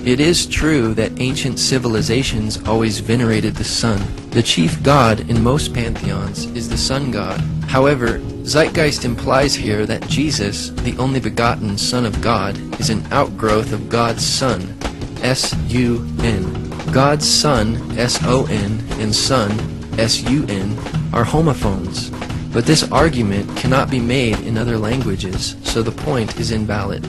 It is true that ancient civilizations always venerated the sun. The chief god in most pantheons is the sun god. However, Zeitgeist implies here that Jesus, the only begotten Son of God, is an outgrowth of God's Son, S-U-N. God's Son, S-O-N, and Son, S-U-N, are homophones. But this argument cannot be made in other languages, so the point is invalid.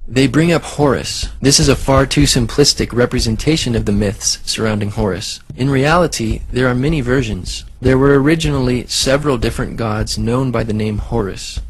They bring up Horus. This is a far too simplistic representation of the myths surrounding Horus. In reality, there are many versions. There were originally several different gods known by the name Horus.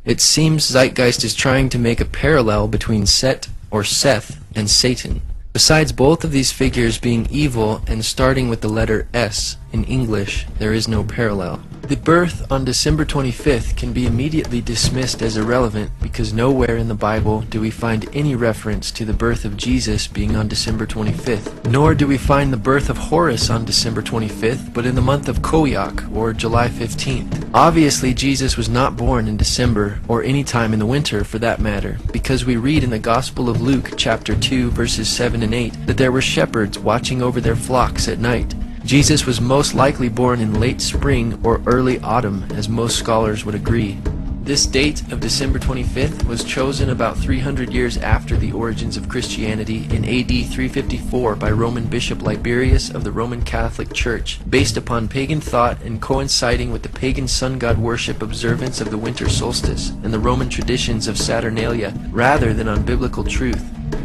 It seems Zeitgeist is trying to make a parallel between Set or Seth and Satan. Besides both of these figures being evil and starting with the letter S in English, there is no parallel. The birth on December 25th can be immediately dismissed as irrelevant because nowhere in the Bible do we find any reference to the birth of Jesus being on December 25th. Nor do we find the birth of Horus on December 25th, but in the month of Koyak, or July 15th. Obviously, Jesus was not born in December, or any time in the winter for that matter, because we read in the Gospel of Luke, chapter 2, verses 7 and 8, that there were shepherds watching over their flocks at night. Jesus was most likely born in late spring or early autumn, as most scholars would agree. This date of December 25th was chosen about 300 years after the origins of Christianity in AD 354 by Roman Bishop Liberius of the Roman Catholic Church, based upon pagan thought and coinciding with the pagan sun god worship observance of the winter solstice and the Roman traditions of Saturnalia, rather than on biblical truth.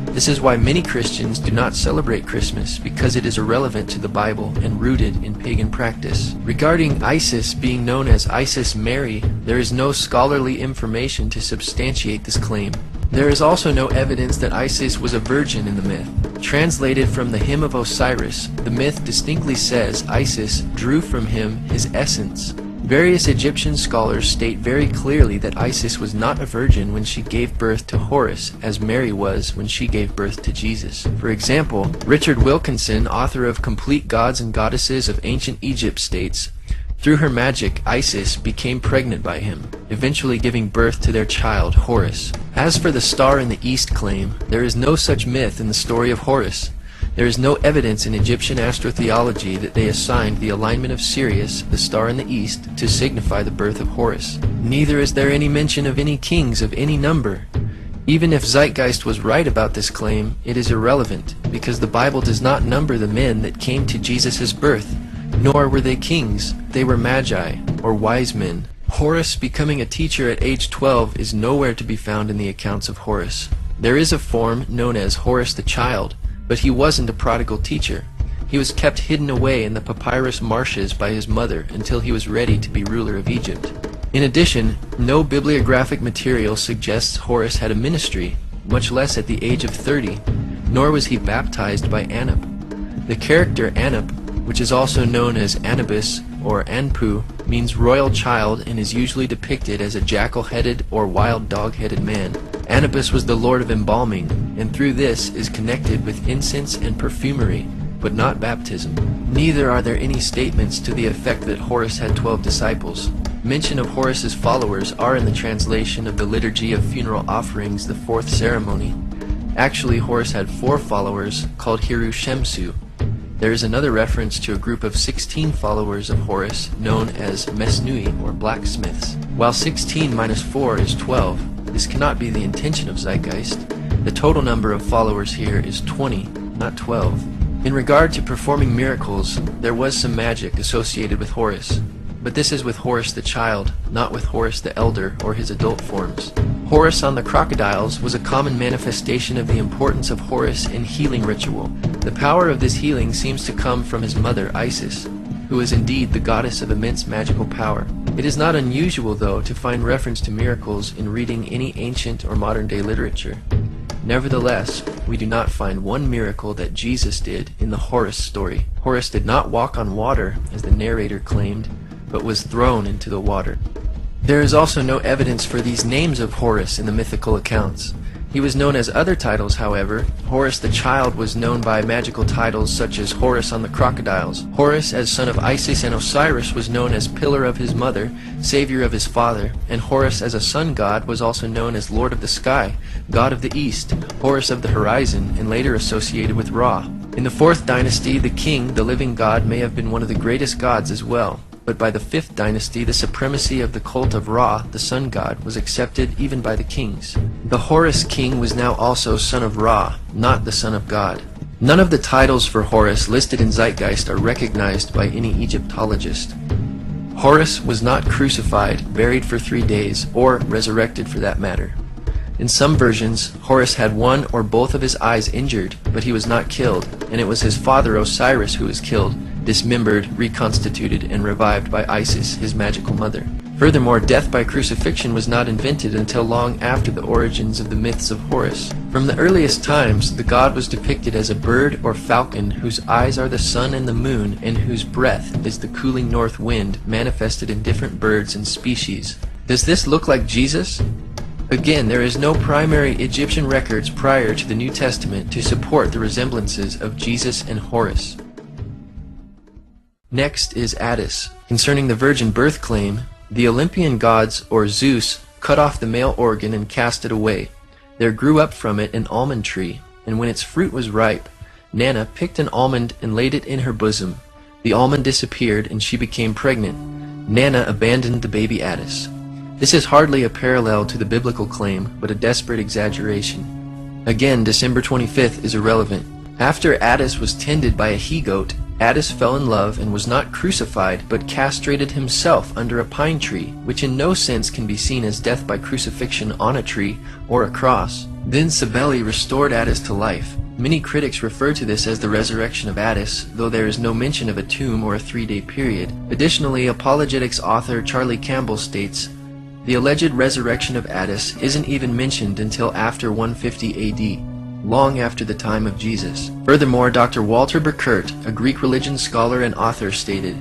This is why many Christians do not celebrate Christmas, because it is irrelevant to the Bible and rooted in pagan practice. Regarding Isis being known as Isis Mary, there is no scholarly information to substantiate this claim. There is also no evidence that Isis was a virgin in the myth. Translated from the Hymn of Osiris, the myth distinctly says Isis drew from him his essence. Various Egyptian scholars state very clearly that Isis was not a virgin when she gave birth to Horus, as Mary was when she gave birth to Jesus. For example, Richard Wilkinson, author of Complete Gods and Goddesses of Ancient Egypt, states, "Through her magic, Isis became pregnant by him, eventually giving birth to their child, Horus." As for the star in the east claim, there is no such myth in the story of Horus. There is no evidence in Egyptian astrotheology that they assigned the alignment of Sirius, the star in the east, to signify the birth of Horus. Neither is there any mention of any kings of any number. Even if Zeitgeist was right about this claim, it is irrelevant, because the Bible does not number the men that came to Jesus' birth, nor were they kings. They were magi, or wise men. Horus becoming a teacher at age 12 is nowhere to be found in the accounts of Horus. There is a form known as Horus the Child, but he wasn't a prodigal teacher. He was kept hidden away in the papyrus marshes by his mother until he was ready to be ruler of Egypt. In addition, no bibliographic material suggests Horus had a ministry, much less at the age of 30, nor was he baptized by Anup. The character Anup, which is also known as Anubis or Anpu, means royal child and is usually depicted as a jackal-headed or wild dog-headed man. Anubis was the lord of embalming, and through this is connected with incense and perfumery, but not baptism. Neither are there any statements to the effect that Horus had 12 disciples. Mention of Horus's followers are in the translation of the Liturgy of Funeral Offerings, the 4th ceremony. Actually, Horus had 4 followers called Hiru Shemsu. There is another reference to a group of 16 followers of Horus known as Mesnui, or blacksmiths. While 16 minus 4 is 12, this cannot be the intention of Zeitgeist. The total number of followers here is 20, not 12. In regard to performing miracles, there was some magic associated with Horus, but this is with Horus the Child, not with Horus the Elder or his adult forms. Horus on the crocodiles was a common manifestation of the importance of Horus in healing ritual. The power of this healing seems to come from his mother Isis, who is indeed the goddess of immense magical power. It is not unusual, though, to find reference to miracles in reading any ancient or modern-day literature. Nevertheless, we do not find one miracle that Jesus did in the Horus story. Horus did not walk on water, as the narrator claimed, but was thrown into the water. There is also no evidence for these names of Horus in the mythical accounts. He was known as other titles, however. Horus the child was known by magical titles such as Horus on the crocodiles. Horus, as son of Isis and Osiris, was known as pillar of his mother, savior of his father, and Horus as a sun god was also known as lord of the sky, god of the east, Horus of the horizon, and later associated with Ra. In the 4th dynasty, the king, the living god, may have been one of the greatest gods as well. But by the 5th dynasty, the supremacy of the cult of Ra, the sun god, was accepted even by the kings. The Horus king was now also son of Ra, not the son of God. None of the titles for Horus listed in Zeitgeist are recognized by any Egyptologist. Horus was not crucified, buried for 3 days, or resurrected for that matter. In some versions, Horus had one or both of his eyes injured, but he was not killed, and it was his father Osiris who was killed, dismembered, reconstituted, and revived by Isis, his magical mother. Furthermore, death by crucifixion was not invented until long after the origins of the myths of Horus. From the earliest times, the god was depicted as a bird or falcon whose eyes are the sun and the moon, and whose breath is the cooling north wind manifested in different birds and species. Does this look like Jesus? Again, there is no primary Egyptian records prior to the New Testament to support the resemblances of Jesus and Horus. Next is Attis. Concerning the virgin birth claim, the Olympian gods, or Zeus, cut off the male organ and cast it away. There grew up from it an almond tree, and when its fruit was ripe, Nana picked an almond and laid it in her bosom. The almond disappeared, and she became pregnant. Nana abandoned the baby Attis. This is hardly a parallel to the biblical claim, but a desperate exaggeration. Again, December 25th is irrelevant. After Attis was tended by a he-goat, Attis fell in love and was not crucified, but castrated himself under a pine tree, which in no sense can be seen as death by crucifixion on a tree or a cross. Then Cybele restored Attis to life. Many critics refer to this as the resurrection of Attis, though there is no mention of a tomb or a 3-day period. Additionally, apologetics author Charlie Campbell states, the alleged resurrection of Attis isn't even mentioned until after 150 AD, long after the time of Jesus. Furthermore, Dr. Walter Burkert, a Greek religion scholar and author, stated,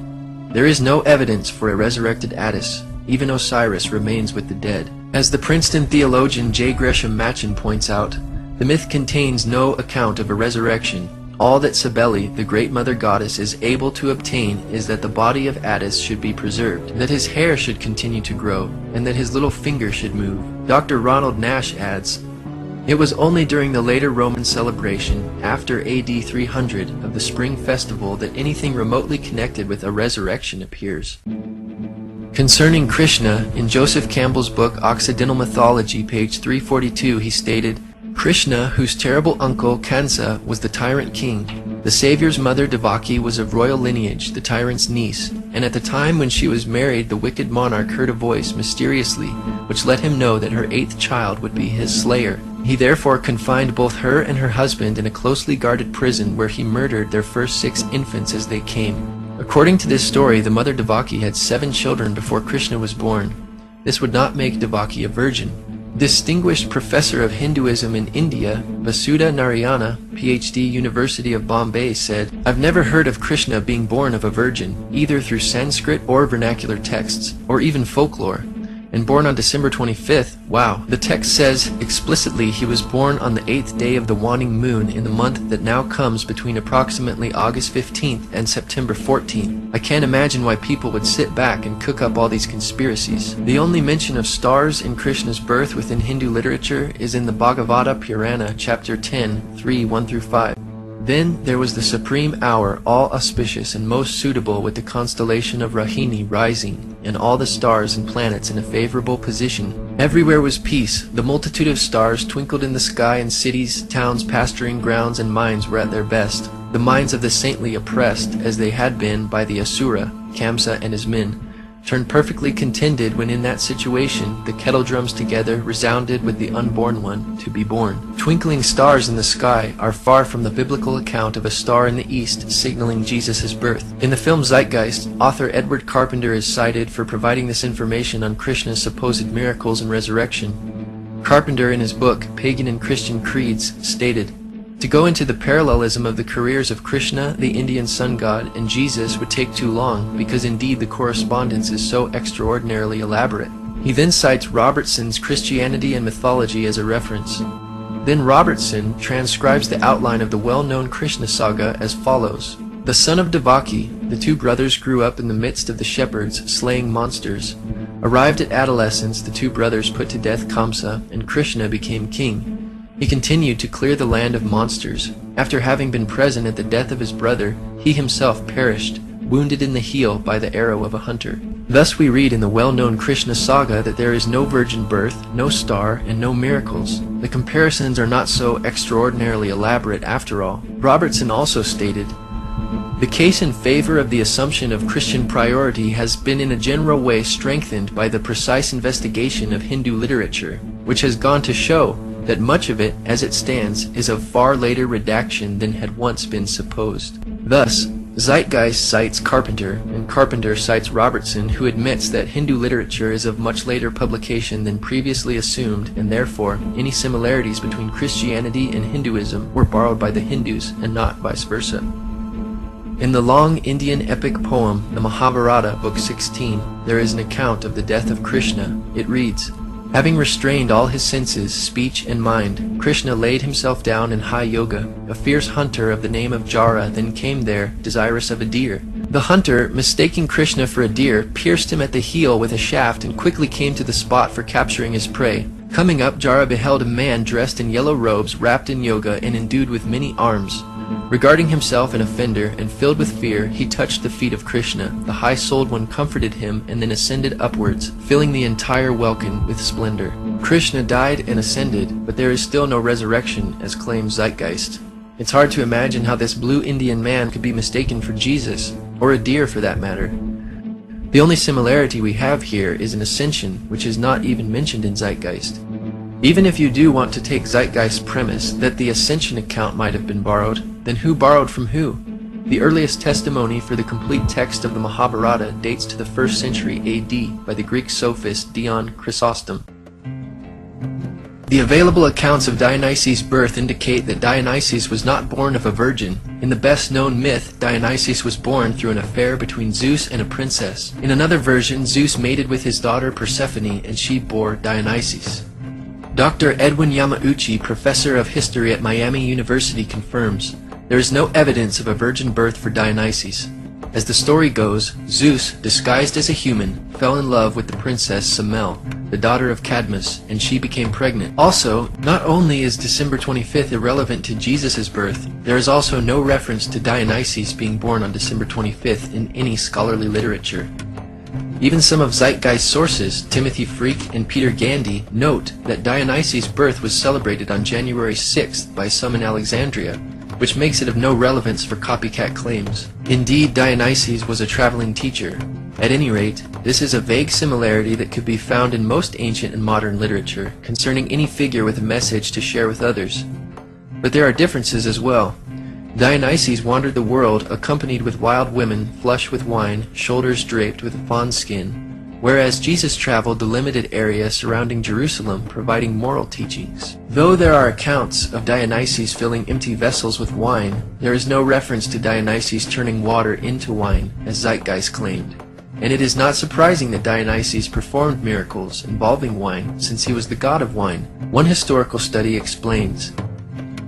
there is no evidence for a resurrected Attis. Even Osiris remains with the dead. As the Princeton theologian J. Gresham Machen points out, the myth contains no account of a resurrection. All that Cybele, the great mother goddess, is able to obtain is that the body of Attis should be preserved, that his hair should continue to grow, and that his little finger should move. Dr. Ronald Nash adds, it was only during the later Roman celebration, after AD 300, of the spring festival that anything remotely connected with a resurrection appears. Concerning Krishna, in Joseph Campbell's book Occidental Mythology, page 342, he stated, Krishna, whose terrible uncle Kansa was the tyrant king, the Savior's mother Devaki was of royal lineage, the tyrant's niece, and at the time when she was married the wicked monarch heard a voice mysteriously, which let him know that her 8th child would be his slayer. He therefore confined both her and her husband in a closely guarded prison where he murdered their first 6 infants as they came. According to this story, the mother Devaki had 7 children before Krishna was born. This would not make Devaki a virgin. Distinguished professor of Hinduism in India, Vasudha Narayana, PhD, University of Bombay, said, I've never heard of Krishna being born of a virgin, either through Sanskrit or vernacular texts, or even folklore. And born on December 25th, wow. The text says explicitly he was born on the 8th day of the waning moon in the month that now comes between approximately August 15th and September 14th. I can't imagine why people would sit back and cook up all these conspiracies. The only mention of stars in Krishna's birth within Hindu literature is in the Bhagavata Purana, chapter 10, 3, 1-5. Then there was the supreme hour, all auspicious and most suitable, with the constellation of Rahini rising, and all the stars and planets in a favorable position. Everywhere was peace. The multitude of stars twinkled in the sky, and cities, towns, pasturing grounds, and mines were at their best. The minds of the saintly, oppressed, as they had been by the Asura, Kamsa and his men, turned perfectly contented when in that situation the kettle drums together resounded with the unborn one to be born. Twinkling stars in the sky are far from the biblical account of a star in the east signaling Jesus' birth. In the film Zeitgeist, author Edward Carpenter is cited for providing this information on Krishna's supposed miracles and resurrection. Carpenter, in his book Pagan and Christian Creeds, stated, to go into the parallelism of the careers of Krishna, the Indian sun god, and Jesus would take too long, because indeed the correspondence is so extraordinarily elaborate. He then cites Robertson's Christianity and Mythology as a reference. Then Robertson transcribes the outline of the well-known Krishna saga as follows. The son of Devaki, the two brothers grew up in the midst of the shepherds, slaying monsters. Arrived at adolescence, the two brothers put to death Kamsa, and Krishna became king. He continued to clear the land of monsters. After having been present at the death of his brother, he himself perished, wounded in the heel by the arrow of a hunter. Thus we read in the well-known Krishna saga that there is no virgin birth, no star, and no miracles. The comparisons are not so extraordinarily elaborate after all. Robertson also stated, the case in favor of the assumption of Christian priority has been in a general way strengthened by the precise investigation of Hindu literature, which has gone to show that much of it, as it stands, is of far later redaction than had once been supposed. Thus, Zeitgeist cites Carpenter, and Carpenter cites Robertson, who admits that Hindu literature is of much later publication than previously assumed, and therefore any similarities between Christianity and Hinduism were borrowed by the Hindus and not vice versa. In the long Indian epic poem, the Mahabharata, Book 16, there is an account of the death of Krishna. It reads, having restrained all his senses, speech, and mind, Krishna laid himself down in high yoga. A fierce hunter of the name of Jara then came there, desirous of a deer. The hunter, mistaking Krishna for a deer, pierced him at the heel with a shaft and quickly came to the spot for capturing his prey. Coming up, Jara beheld a man dressed in yellow robes, wrapped in yoga, and endued with many arms. Regarding himself an offender, and filled with fear, he touched the feet of Krishna. The high-souled one comforted him, and then ascended upwards, filling the entire welkin with splendor. Krishna died and ascended, but there is still no resurrection, as claims Zeitgeist. It's hard to imagine how this blue Indian man could be mistaken for Jesus, or a deer for that matter. The only similarity we have here is an ascension, which is not even mentioned in Zeitgeist. Even if you do want to take Zeitgeist's premise that the ascension account might have been borrowed, then who borrowed from who? The earliest testimony for the complete text of the Mahabharata dates to the 1st century AD by the Greek sophist Dion Chrysostom. The available accounts of Dionysus' birth indicate that Dionysus was not born of a virgin. In the best-known myth, Dionysus was born through an affair between Zeus and a princess. In another version, Zeus mated with his daughter Persephone, and she bore Dionysus. Dr. Edwin Yamauchi, professor of history at Miami University, confirms, there is no evidence of a virgin birth for Dionysus. As the story goes, Zeus, disguised as a human, fell in love with the princess Semele, the daughter of Cadmus, and she became pregnant. Also, not only is December 25th irrelevant to Jesus' birth, there is also no reference to Dionysus being born on December 25th in any scholarly literature. Even some of Zeitgeist's sources, Timothy Freak and Peter Gandy, note that Dionysus' birth was celebrated on January 6th by some in Alexandria, which makes it of no relevance for copycat claims. Indeed, Dionysus was a traveling teacher. At any rate, this is a vague similarity that could be found in most ancient and modern literature concerning any figure with a message to share with others. But there are differences as well. Dionysus wandered the world accompanied with wild women, flush with wine, shoulders draped with fawn skin, whereas Jesus traveled the limited area surrounding Jerusalem, providing moral teachings. Though there are accounts of Dionysus filling empty vessels with wine, there is no reference to Dionysus turning water into wine, as Zeitgeist claimed. And it is not surprising that Dionysus performed miracles involving wine, since he was the god of wine. One historical study explains,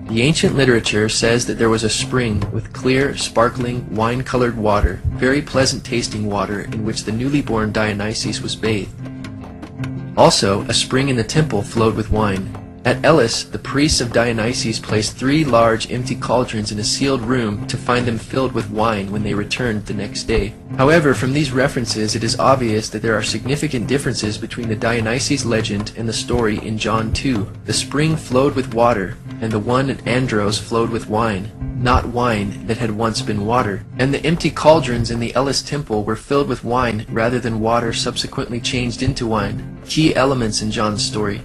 the ancient literature says that there was a spring with clear, sparkling, wine-colored water, very pleasant-tasting water in which the newly born Dionysus was bathed. Also, a spring in the temple flowed with wine. At Elis, the priests of Dionysus placed 3 large empty cauldrons in a sealed room to find them filled with wine when they returned the next day. However, from these references it is obvious that there are significant differences between the Dionysus legend and the story in John 2. The spring flowed with water, and the one at Andros flowed with wine, not wine that had once been water. And the empty cauldrons in the Elis temple were filled with wine rather than water subsequently changed into wine. Key elements in John's story.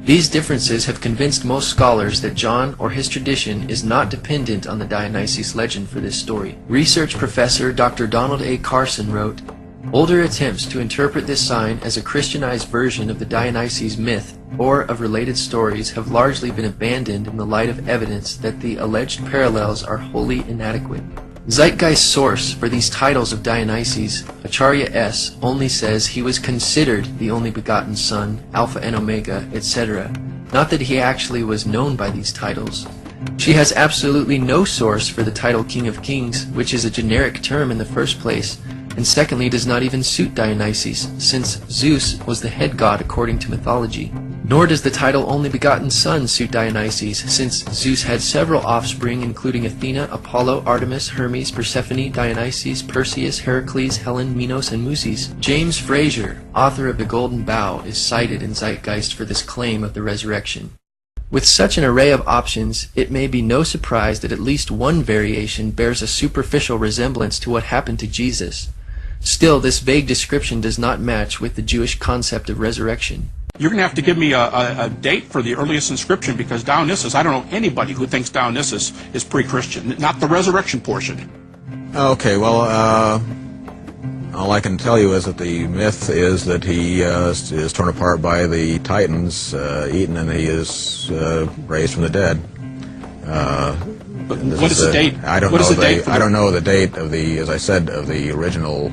These differences have convinced most scholars that John or his tradition is not dependent on the Dionysus legend for this story. Research professor Dr. Donald A. Carson wrote, older attempts to interpret this sign as a Christianized version of the Dionysus myth or of related stories have largely been abandoned in the light of evidence that the alleged parallels are wholly inadequate. Zeitgeist's source for these titles of Dionysus, Acharya S., only says he was considered the only begotten son, Alpha and Omega, etc., not that he actually was known by these titles. She has absolutely no source for the title King of Kings, which is a generic term in the first place, and secondly does not even suit Dionysus, since Zeus was the head god according to mythology. Nor does the title Only Begotten Son suit Dionysus, since Zeus had several offspring including Athena, Apollo, Artemis, Hermes, Persephone, Dionysus, Perseus, Heracles, Helen, Minos, and Muses. James Frazer, author of The Golden Bough, is cited in Zeitgeist for this claim of the resurrection. With such an array of options, it may be no surprise that at least one variation bears a superficial resemblance to what happened to Jesus. Still, this vague description does not match with the Jewish concept of resurrection. You're going to have to give me a date for the earliest inscription, because Dionysus, I don't know anybody who thinks Dionysus is pre-Christian, not the resurrection portion. Okay, well, all I can tell you is that the myth is that he is torn apart by the Titans, eaten, and he is raised from the dead. But what is the date? I don't know the date of the, as I said, of the original,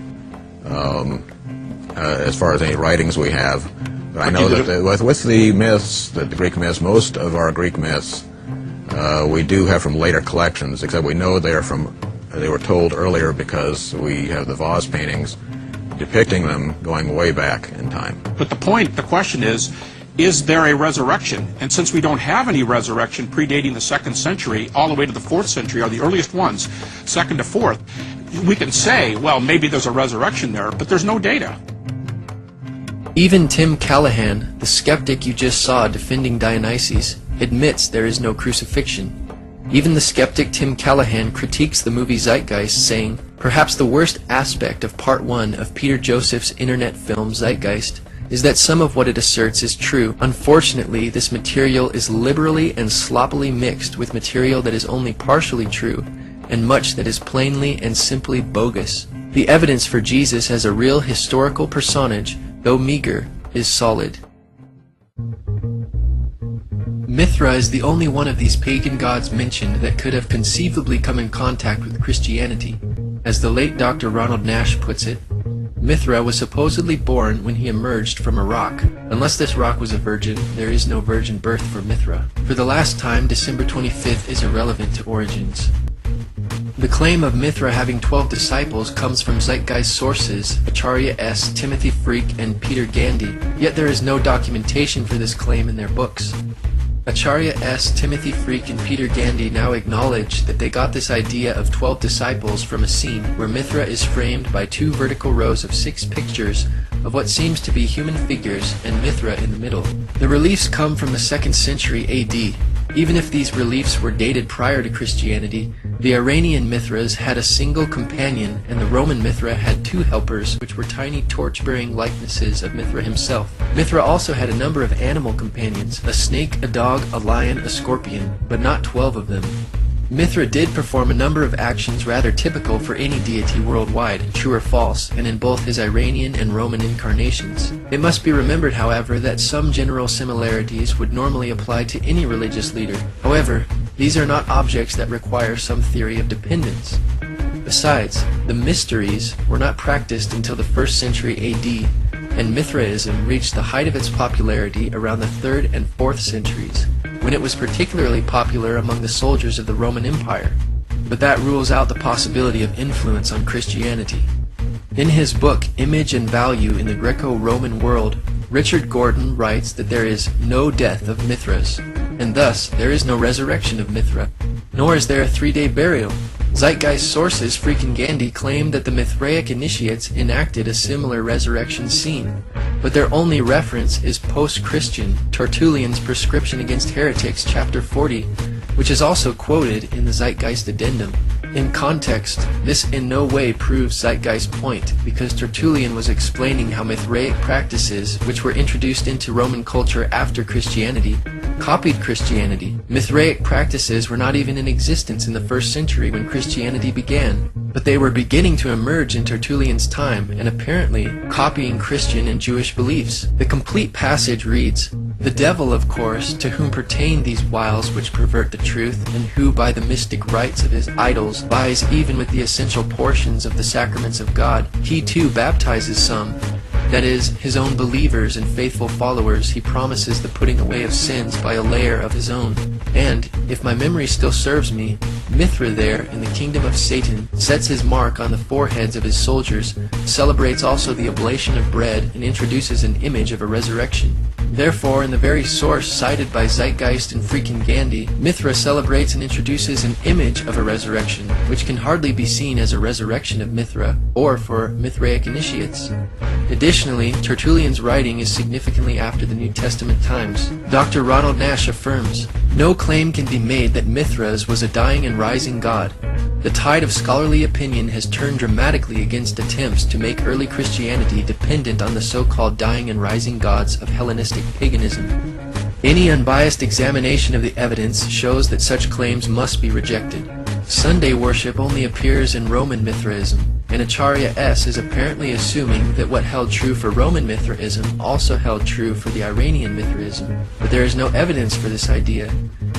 as far as any writings we have. But I know that with the myths, the Greek myths, most of our Greek myths, we do have from later collections, except we know they were told earlier because we have the vase paintings depicting them going way back in time. But the question is there a resurrection? And since we don't have any resurrection predating the 2nd century, all the way to the 4th century are the earliest ones, 2nd to 4th, we can say, well, maybe there's a resurrection there, but there's no data. Even Tim Callahan, the skeptic you just saw defending Dionysus, admits there is no crucifixion. Even the skeptic Tim Callahan critiques the movie Zeitgeist, saying, "Perhaps the worst aspect of Part 1 of Peter Joseph's internet film Zeitgeist is that some of what it asserts is true. Unfortunately, this material is liberally and sloppily mixed with material that is only partially true, and much that is plainly and simply bogus. The evidence for Jesus as a real historical personage, though meager, is solid." Mithra is the only one of these pagan gods mentioned that could have conceivably come in contact with Christianity. As the late Dr. Ronald Nash puts it, Mithra was supposedly born when he emerged from a rock. Unless this rock was a virgin, there is no virgin birth for Mithra. For the last time, December 25th is irrelevant to origins. The claim of Mithra having 12 disciples comes from Zeitgeist sources, Acharya S., Timothy Freak, and Peter Gandy, yet there is no documentation for this claim in their books. Acharya S., Timothy Freak, and Peter Gandy now acknowledge that they got this idea of 12 disciples from a scene where Mithra is framed by 2 vertical rows of 6 pictures of what seems to be human figures and Mithra in the middle. The reliefs come from the 2nd century AD. Even if these reliefs were dated prior to Christianity, the Iranian Mithras had a single companion, and the Roman Mithra had 2 helpers, which were tiny torch-bearing likenesses of Mithra himself. Mithra also had a number of animal companions, a snake, a dog, a lion, a scorpion, but not 12 of them. Mithra did perform a number of actions rather typical for any deity worldwide, true or false, and in both his Iranian and Roman incarnations. It must be remembered, however, that some general similarities would normally apply to any religious leader. However, these are not objects that require some theory of dependence. Besides, the mysteries were not practiced until the 1st century AD, and Mithraism reached the height of its popularity around the 3rd and 4th centuries, when it was particularly popular among the soldiers of the Roman Empire. But that rules out the possibility of influence on Christianity. In his book, Image and Value in the Greco-Roman World, Richard Gordon writes that there is no death of Mithras, and thus there is no resurrection of Mithra, nor is there a 3-day burial. Zeitgeist sources, Freak and Gandy, claim that the Mithraic initiates enacted a similar resurrection scene, but their only reference is post-Christian Tertullian's Prescription Against Heretics, chapter 40, which is also quoted in the Zeitgeist addendum. In context, this in no way proves Zeitgeist's point, because Tertullian was explaining how Mithraic practices, which were introduced into Roman culture after Christianity, copied Christianity. Mithraic practices were not even in existence in the 1st century when Christianity began, but they were beginning to emerge in Tertullian's time and apparently copying Christian and Jewish beliefs. The complete passage reads, "The devil, of course, to whom pertain these wiles which pervert the truth, and who by the mystic rites of his idols vies even with the essential portions of the sacraments of God, he too baptizes some, That is, his own believers and faithful followers, he promises the putting away of sins by a layer of his own. And, if my memory still serves me, Mithra there, in the kingdom of Satan, sets his mark on the foreheads of his soldiers, celebrates also the oblation of bread, and introduces an image of a resurrection. Therefore, in the very source cited by Zeitgeist and freaking Gandhi, Mithra celebrates and introduces an image of a resurrection, which can hardly be seen as a resurrection of Mithra, or for Mithraic initiates. Additionally, Tertullian's writing is significantly after the New Testament times. Dr. Ronald Nash affirms, "No claim can be made that Mithras was a dying and rising god. The tide of scholarly opinion has turned dramatically against attempts to make early Christianity dependent on the so-called dying and rising gods of Hellenistic paganism. Any unbiased examination of the evidence shows that such claims must be rejected. Sunday worship only appears in Roman Mithraism, and Acharya S. is apparently assuming that what held true for Roman Mithraism also held true for the Iranian Mithraism, but there is no evidence for this idea.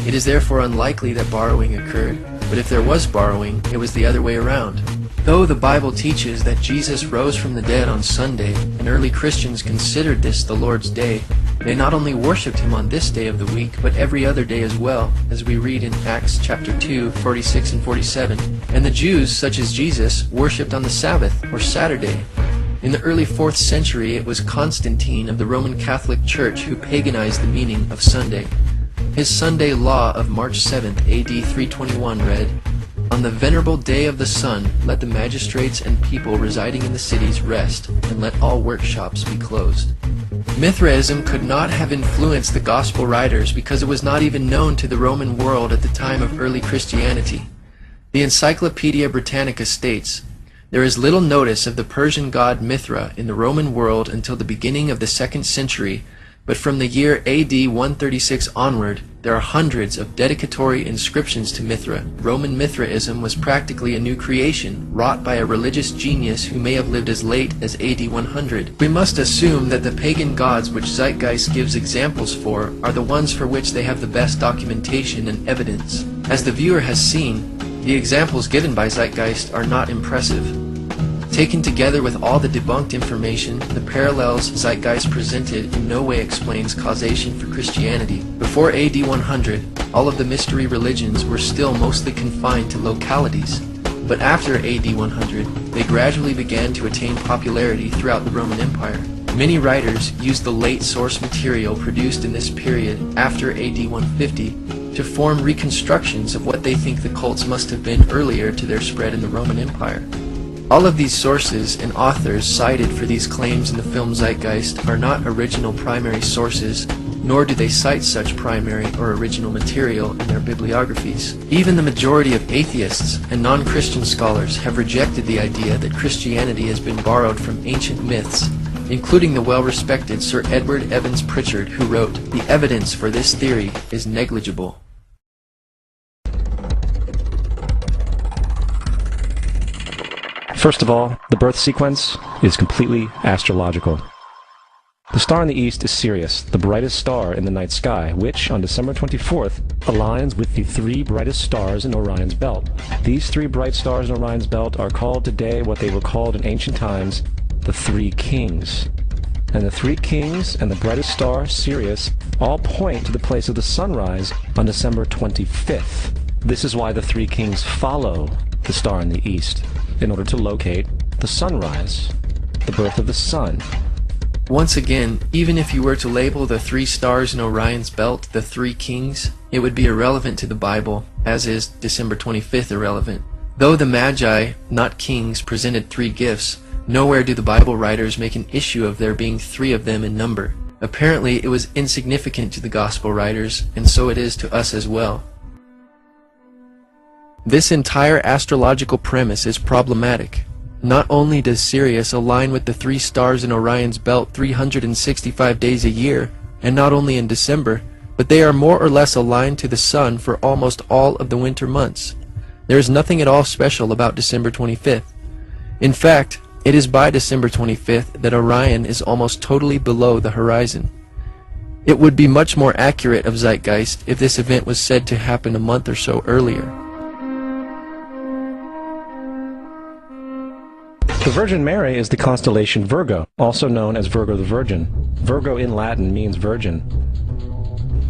It is therefore unlikely that borrowing occurred, but if there was borrowing, it was the other way around. Though the Bible teaches that Jesus rose from the dead on Sunday, and early Christians considered this the Lord's Day, they not only worshipped him on this day of the week, but every other day as well, as we read in Acts chapter 2, 46 and 47. And the Jews, such as Jesus, worshipped on the Sabbath, or Saturday. In the early 4th century, it was Constantine of the Roman Catholic Church who paganized the meaning of Sunday. His Sunday law of March 7th, AD 321 read, "On the venerable day of the sun, let the magistrates and people residing in the cities rest, and let all workshops be closed." Mithraism could not have influenced the Gospel writers because it was not even known to the Roman world at the time of early Christianity. The Encyclopedia Britannica states, "There is little notice of the Persian god Mithra in the Roman world until the beginning of the 2nd century, but from the year AD 136 onward, there are hundreds of dedicatory inscriptions to Mithra. Roman Mithraism was practically a new creation, wrought by a religious genius who may have lived as late as AD 100. We must assume that the pagan gods which Zeitgeist gives examples for are the ones for which they have the best documentation and evidence. As the viewer has seen, the examples given by Zeitgeist are not impressive. Taken together with all the debunked information, the parallels Zeitgeist presented in no way explains causation for Christianity. Before AD 100, all of the mystery religions were still mostly confined to localities, but after AD 100, they gradually began to attain popularity throughout the Roman Empire. Many writers used the late source material produced in this period after AD 150 to form reconstructions of what they think the cults must have been earlier to their spread in the Roman Empire. All of these sources and authors cited for these claims in the film Zeitgeist are not original primary sources, nor do they cite such primary or original material in their bibliographies. Even the majority of atheists and non-Christian scholars have rejected the idea that Christianity has been borrowed from ancient myths, including the well-respected Sir Edward Evans Pritchard, who wrote, "The evidence for this theory is negligible." First of all, the birth sequence is completely astrological. The star in the east is Sirius, the brightest star in the night sky, which, on December 24th, aligns with the 3 brightest stars in Orion's belt. These 3 bright stars in Orion's belt are called today what they were called in ancient times, the 3 kings. And the 3 kings and the brightest star, Sirius, all point to the place of the sunrise on December 25th. This is why the 3 kings follow the star in the east, in order to locate the sunrise, the birth of the sun. Once again, even if you were to label the 3 stars in Orion's belt the 3 kings, it would be irrelevant to the Bible, as is December 25th irrelevant. Though the Magi, not kings, presented 3 gifts, nowhere do the Bible writers make an issue of there being 3 of them in number. Apparently, it was insignificant to the Gospel writers, and so it is to us as well. This entire astrological premise is problematic. Not only does Sirius align with the 3 stars in Orion's belt 365 days a year, and not only in December, but they are more or less aligned to the sun for almost all of the winter months. There is nothing at all special about December 25th. In fact, it is by December 25th that Orion is almost totally below the horizon. It would be much more accurate of Zeitgeist if this event was said to happen a month or so earlier. The Virgin Mary is the constellation Virgo, also known as Virgo the Virgin. Virgo in Latin means virgin.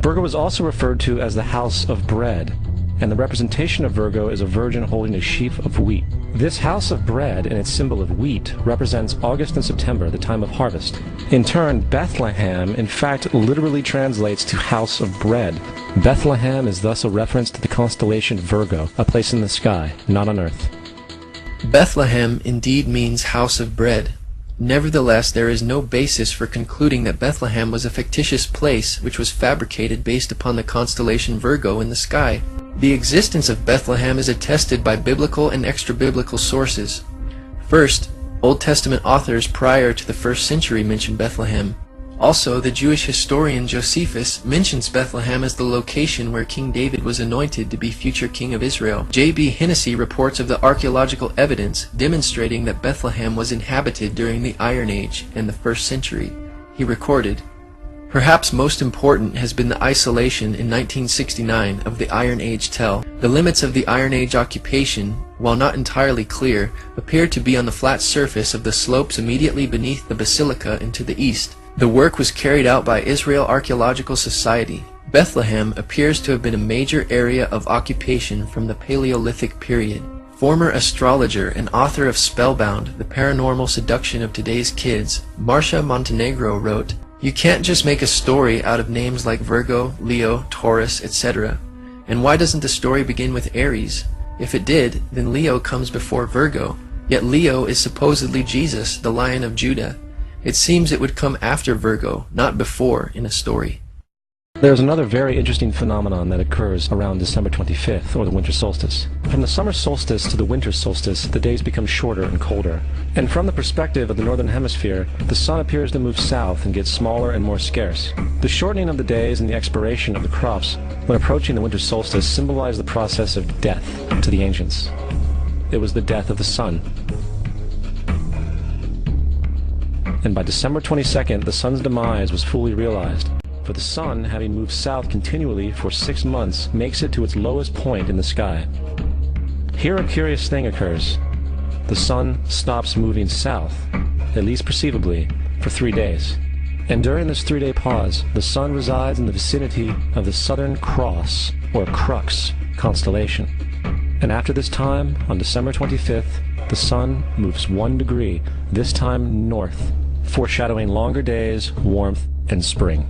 Virgo is also referred to as the house of bread, and the representation of Virgo is a virgin holding a sheaf of wheat. This house of bread and its symbol of wheat represents August and September, the time of harvest. In turn, Bethlehem in fact literally translates to house of bread. Bethlehem is thus a reference to the constellation Virgo, a place in the sky, not on earth. Bethlehem indeed means house of bread. Nevertheless, there is no basis for concluding that Bethlehem was a fictitious place which was fabricated based upon the constellation Virgo in the sky. The existence of Bethlehem is attested by biblical and extra-biblical sources. First, Old Testament authors prior to the 1st century mention Bethlehem. Also, the Jewish historian Josephus mentions Bethlehem as the location where King David was anointed to be future king of Israel. J.B. Hennessy reports of the archaeological evidence demonstrating that Bethlehem was inhabited during the Iron Age and the 1st century. He recorded, "Perhaps most important has been the isolation in 1969 of the Iron Age tell. The limits of the Iron Age occupation, while not entirely clear, appear to be on the flat surface of the slopes immediately beneath the basilica and to the east. The work was carried out by Israel Archaeological Society. Bethlehem appears to have been a major area of occupation from the Paleolithic period." Former astrologer and author of Spellbound, The Paranormal Seduction of Today's Kids, Marcia Montenegro wrote, "You can't just make a story out of names like Virgo, Leo, Taurus, etc. And why doesn't the story begin with Aries? If it did, then Leo comes before Virgo. Yet Leo is supposedly Jesus, the Lion of Judah. It seems it would come after Virgo, not before, in a story." There's another very interesting phenomenon that occurs around December 25th, or the winter solstice. From the summer solstice to the winter solstice, the days become shorter and colder. And from the perspective of the northern hemisphere, the sun appears to move south and get smaller and more scarce. The shortening of the days and the expiration of the crops when approaching the winter solstice symbolize the process of death to the ancients. It was the death of the sun. And by December 22nd, the sun's demise was fully realized. For the sun, having moved south continually for 6 months, makes it to its lowest point in the sky. Here a curious thing occurs. The sun stops moving south, at least perceivably, for 3 days. And during this 3-day pause, the sun resides in the vicinity of the Southern Cross, or Crux, constellation. And after this time, on December 25th, the sun moves 1 degree, this time north, foreshadowing longer days, warmth, and spring.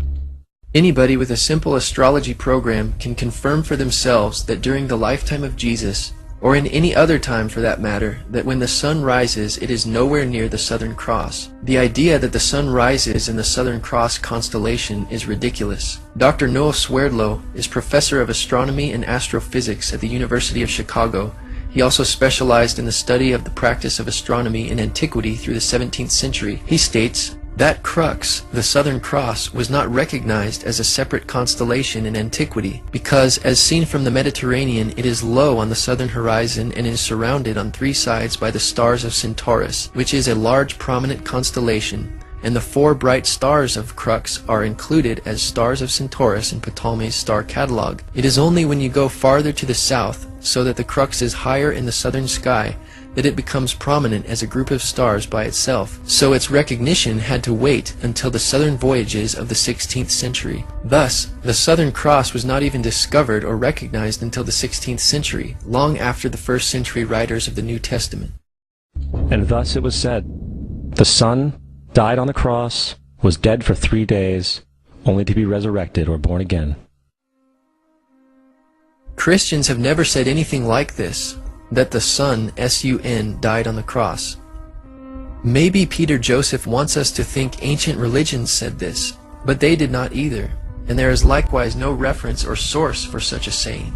Anybody with a simple astrology program can confirm for themselves that during the lifetime of Jesus, or in any other time for that matter, that when the sun rises, it is nowhere near the Southern Cross. The idea that the sun rises in the Southern Cross constellation is ridiculous. Dr. Noah Swerdlow is professor of astronomy and astrophysics at the University of Chicago. He also specialized in the study of the practice of astronomy in antiquity through the 17th century. He states, "That crux, the Southern Cross, was not recognized as a separate constellation in antiquity, because, as seen from the Mediterranean, it is low on the southern horizon and is surrounded on 3 sides by the stars of Centaurus, which is a large prominent constellation, and the 4 bright stars of Crux are included as stars of Centaurus in Ptolemy's star catalog. It is only when you go farther to the south, so that the Crux is higher in the southern sky, that it becomes prominent as a group of stars by itself, so its recognition had to wait until the southern voyages of the 16th century. Thus, the Southern Cross was not even discovered or recognized until the 16th century, long after the 1st century writers of the New Testament." And thus it was said, "The Son died on the cross, was dead for 3 days, only to be resurrected or born again." Christians have never said anything like this, that the Son, S-U-N, died on the cross. Maybe Peter Joseph wants us to think ancient religions said this, but they did not either, and there is likewise no reference or source for such a saying.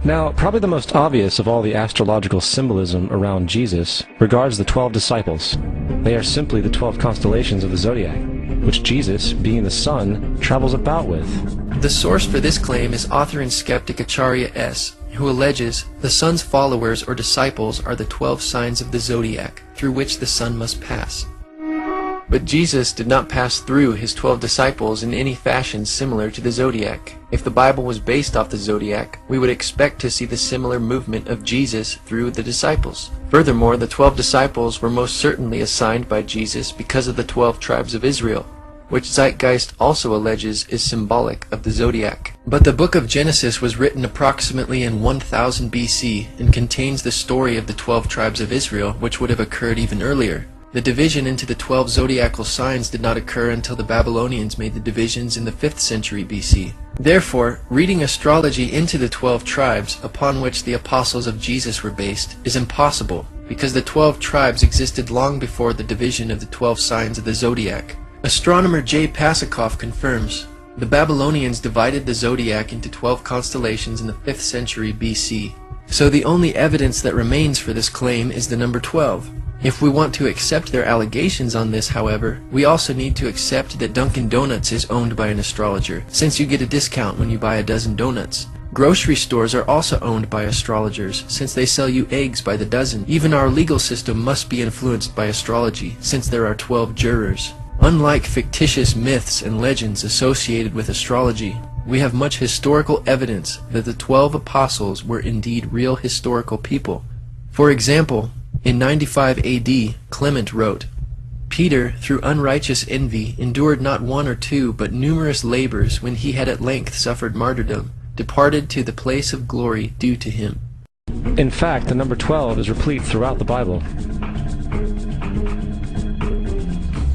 Now, probably the most obvious of all the astrological symbolism around Jesus regards the 12 disciples. They are simply the 12 constellations of the zodiac, which Jesus, being the sun, travels about with. The source for this claim is author and skeptic Acharya S., who alleges the sun's followers or disciples are the 12 signs of the zodiac, through which the sun must pass. But Jesus did not pass through his 12 disciples in any fashion similar to the zodiac. If the Bible was based off the zodiac, we would expect to see the similar movement of Jesus through the disciples. Furthermore, the 12 disciples were most certainly assigned by Jesus because of the 12 tribes of Israel, which Zeitgeist also alleges is symbolic of the zodiac. But the book of Genesis was written approximately in 1000 BC and contains the story of the 12 tribes of Israel, which would have occurred even earlier. The division into the 12 zodiacal signs did not occur until the Babylonians made the divisions in the 5th century BC. Therefore, reading astrology into the 12 tribes upon which the apostles of Jesus were based is impossible, because the 12 tribes existed long before the division of the 12 signs of the zodiac. Astronomer J. Pasakoff confirms, the Babylonians divided the zodiac into 12 constellations in the 5th century BC. So the only evidence that remains for this claim is the number 12. If we want to accept their allegations on this, however, we also need to accept that Dunkin' Donuts is owned by an astrologer, since you get a discount when you buy a dozen donuts. Grocery stores are also owned by astrologers, since they sell you eggs by the dozen. Even our legal system must be influenced by astrology, since there are 12 jurors. Unlike fictitious myths and legends associated with astrology, we have much historical evidence that the 12 apostles were indeed real historical people. For example, in 95 AD, Clement wrote, Peter, through unrighteous envy, endured not one or two, but numerous labors, when he had at length suffered martyrdom, departed to the place of glory due to him. In fact, the number 12 is replete throughout the Bible.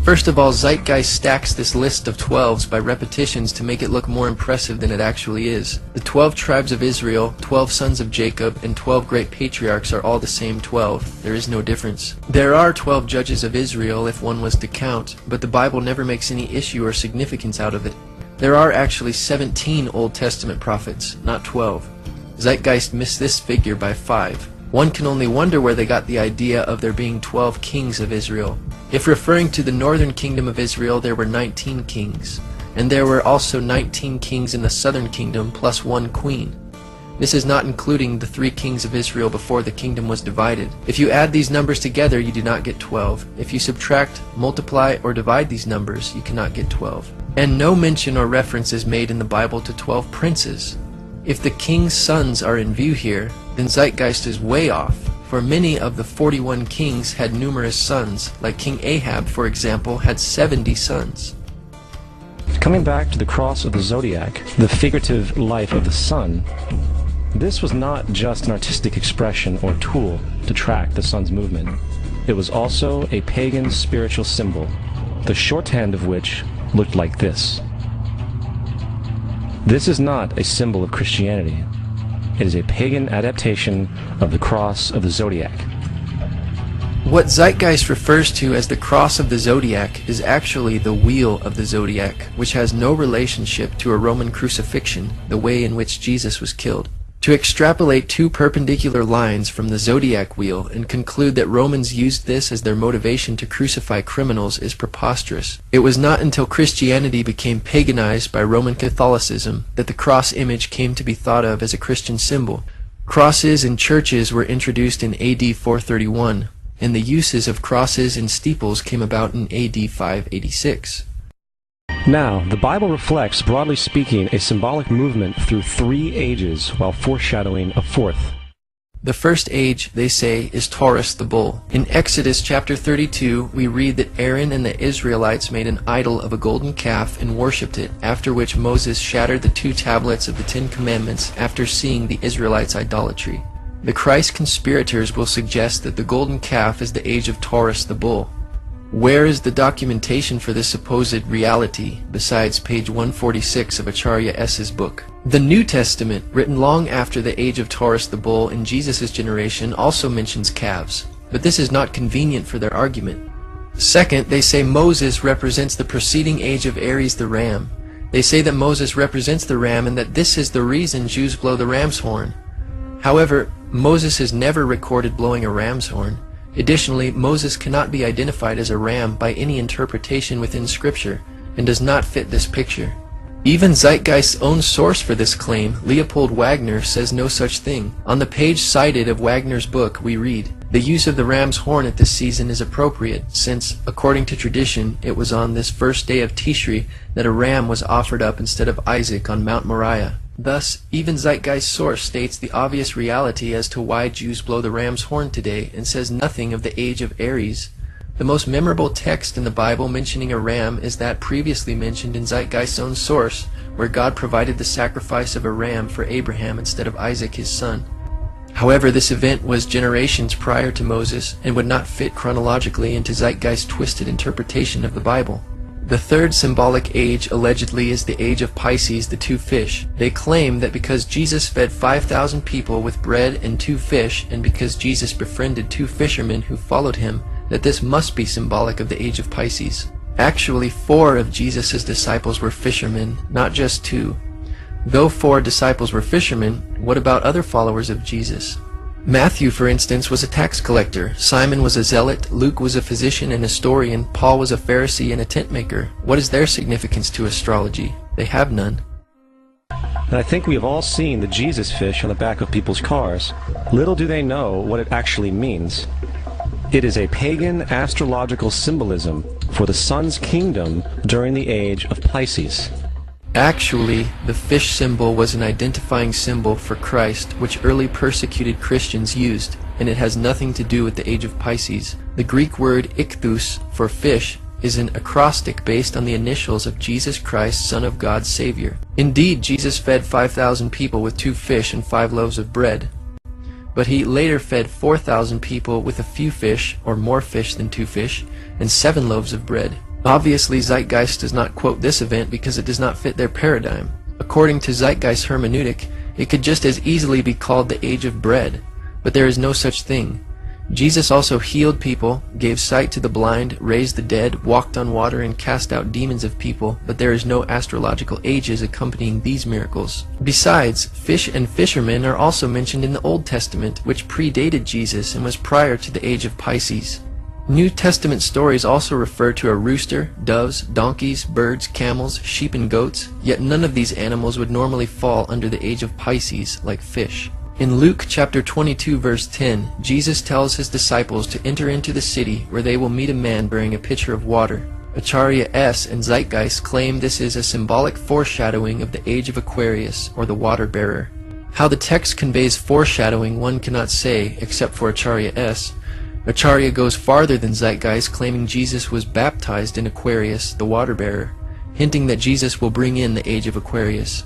First of all, Zeitgeist stacks this list of 12s by repetitions to make it look more impressive than it actually is. The 12 tribes of Israel, 12 sons of Jacob, and 12 great patriarchs are all the same 12. There is no difference. There are 12 judges of Israel if one was to count, but the Bible never makes any issue or significance out of it. There are actually 17 Old Testament prophets, not 12. Zeitgeist missed this figure by 5. One can only wonder where they got the idea of there being 12 kings of Israel. If referring to the northern kingdom of Israel, there were 19 kings, and there were also 19 kings in the southern kingdom plus 1 queen. This is not including the 3 kings of Israel before the kingdom was divided. If you add these numbers together, you do not get 12. If you subtract, multiply, or divide these numbers, you cannot get 12. And no mention or reference is made in the Bible to 12 princes. If the king's sons are in view here, then Zeitgeist is way off, for many of the 41 kings had numerous sons, like King Ahab, for example, had 70 sons. Coming back to the cross of the zodiac, the figurative life of the sun, this was not just an artistic expression or tool to track the sun's movement. It was also a pagan spiritual symbol, the shorthand of which looked like this. This is not a symbol of Christianity. It is a pagan adaptation of the cross of the zodiac. What Zeitgeist refers to as the cross of the zodiac is actually the wheel of the zodiac, which has no relationship to a Roman crucifixion, the way in which Jesus was killed. To extrapolate 2 perpendicular lines from the zodiac wheel and conclude that Romans used this as their motivation to crucify criminals is preposterous. It was not until Christianity became paganized by Roman Catholicism that the cross image came to be thought of as a Christian symbol. Crosses in churches were introduced in AD 431, and the uses of crosses in steeples came about in AD 586. Now, the Bible reflects, broadly speaking, a symbolic movement through 3 ages while foreshadowing a 4th. The first age, they say, is Taurus the bull. In Exodus chapter 32, we read that Aaron and the Israelites made an idol of a golden calf and worshipped it, after which Moses shattered the 2 tablets of the 10 Commandments after seeing the Israelites' idolatry. The Christ conspirators will suggest that the golden calf is the age of Taurus the bull. Where is the documentation for this supposed reality, besides page 146 of Acharya S.'s book? The New Testament, written long after the age of Taurus the bull in Jesus' generation, also mentions calves, but this is not convenient for their argument. Second, they say Moses represents the preceding age of Aries the ram. They say that Moses represents the ram and that this is the reason Jews blow the ram's horn. However, Moses is never recorded blowing a ram's horn. Additionally, Moses cannot be identified as a ram by any interpretation within Scripture, and does not fit this picture. Even Zeitgeist's own source for this claim, Leopold Wagner, says no such thing. On the page cited of Wagner's book, we read, The use of the ram's horn at this season is appropriate, since, according to tradition, it was on this first day of Tishri that a ram was offered up instead of Isaac on Mount Moriah. Thus, even Zeitgeist's source states the obvious reality as to why Jews blow the ram's horn today, and says nothing of the age of Aries. The most memorable text in the Bible mentioning a ram is that previously mentioned in Zeitgeist's own source, where God provided the sacrifice of a ram for Abraham instead of Isaac his son. However, this event was generations prior to Moses and would not fit chronologically into Zeitgeist's twisted interpretation of the Bible. The third symbolic age allegedly is the age of Pisces, the two fish. They claim that because Jesus fed 5,000 people with bread and 2 fish, and because Jesus befriended 2 fishermen who followed him, that this must be symbolic of the age of Pisces. Actually, 4 of Jesus' disciples were fishermen, not just 2. Though 4 disciples were fishermen, what about other followers of Jesus? Matthew, for instance, was a tax collector. Simon was a zealot. Luke was a physician and historian. Paul was a Pharisee and a tent maker. What is their significance to astrology? They have none. And I think we have all seen the Jesus fish on the back of people's cars. Little do they know what it actually means. It is a pagan astrological symbolism for the sun's kingdom during the age of Pisces. Actually, the fish symbol was an identifying symbol for Christ, which early persecuted Christians used, and it has nothing to do with the age of Pisces. The Greek word ichthus for fish is an acrostic based on the initials of Jesus Christ, Son of God, Savior. Indeed, Jesus fed 5,000 people with 2 fish and 5 loaves of bread. But he later fed 4,000 people with a few fish, or more fish than 2 fish, and 7 loaves of bread. Obviously, Zeitgeist does not quote this event because it does not fit their paradigm. According to Zeitgeist hermeneutic, it could just as easily be called the age of bread, but there is no such thing. Jesus also healed people, gave sight to the blind, raised the dead, walked on water, and cast out demons of people, but there is no astrological ages accompanying these miracles. Besides, fish and fishermen are also mentioned in the Old Testament, which predated Jesus and was prior to the age of Pisces. New Testament stories also refer to a rooster, doves, donkeys, birds, camels, sheep, and goats, yet none of these animals would normally fall under the age of Pisces, like fish. In Luke chapter 22 verse 10, Jesus tells his disciples to enter into the city where they will meet a man bearing a pitcher of water. Acharya S. and Zeitgeist claim this is a symbolic foreshadowing of the age of Aquarius, or the water bearer. How the text conveys foreshadowing one cannot say, except for Acharya S. Acharya goes farther than Zeitgeist, claiming Jesus was baptized in Aquarius, the water bearer, hinting that Jesus will bring in the age of Aquarius.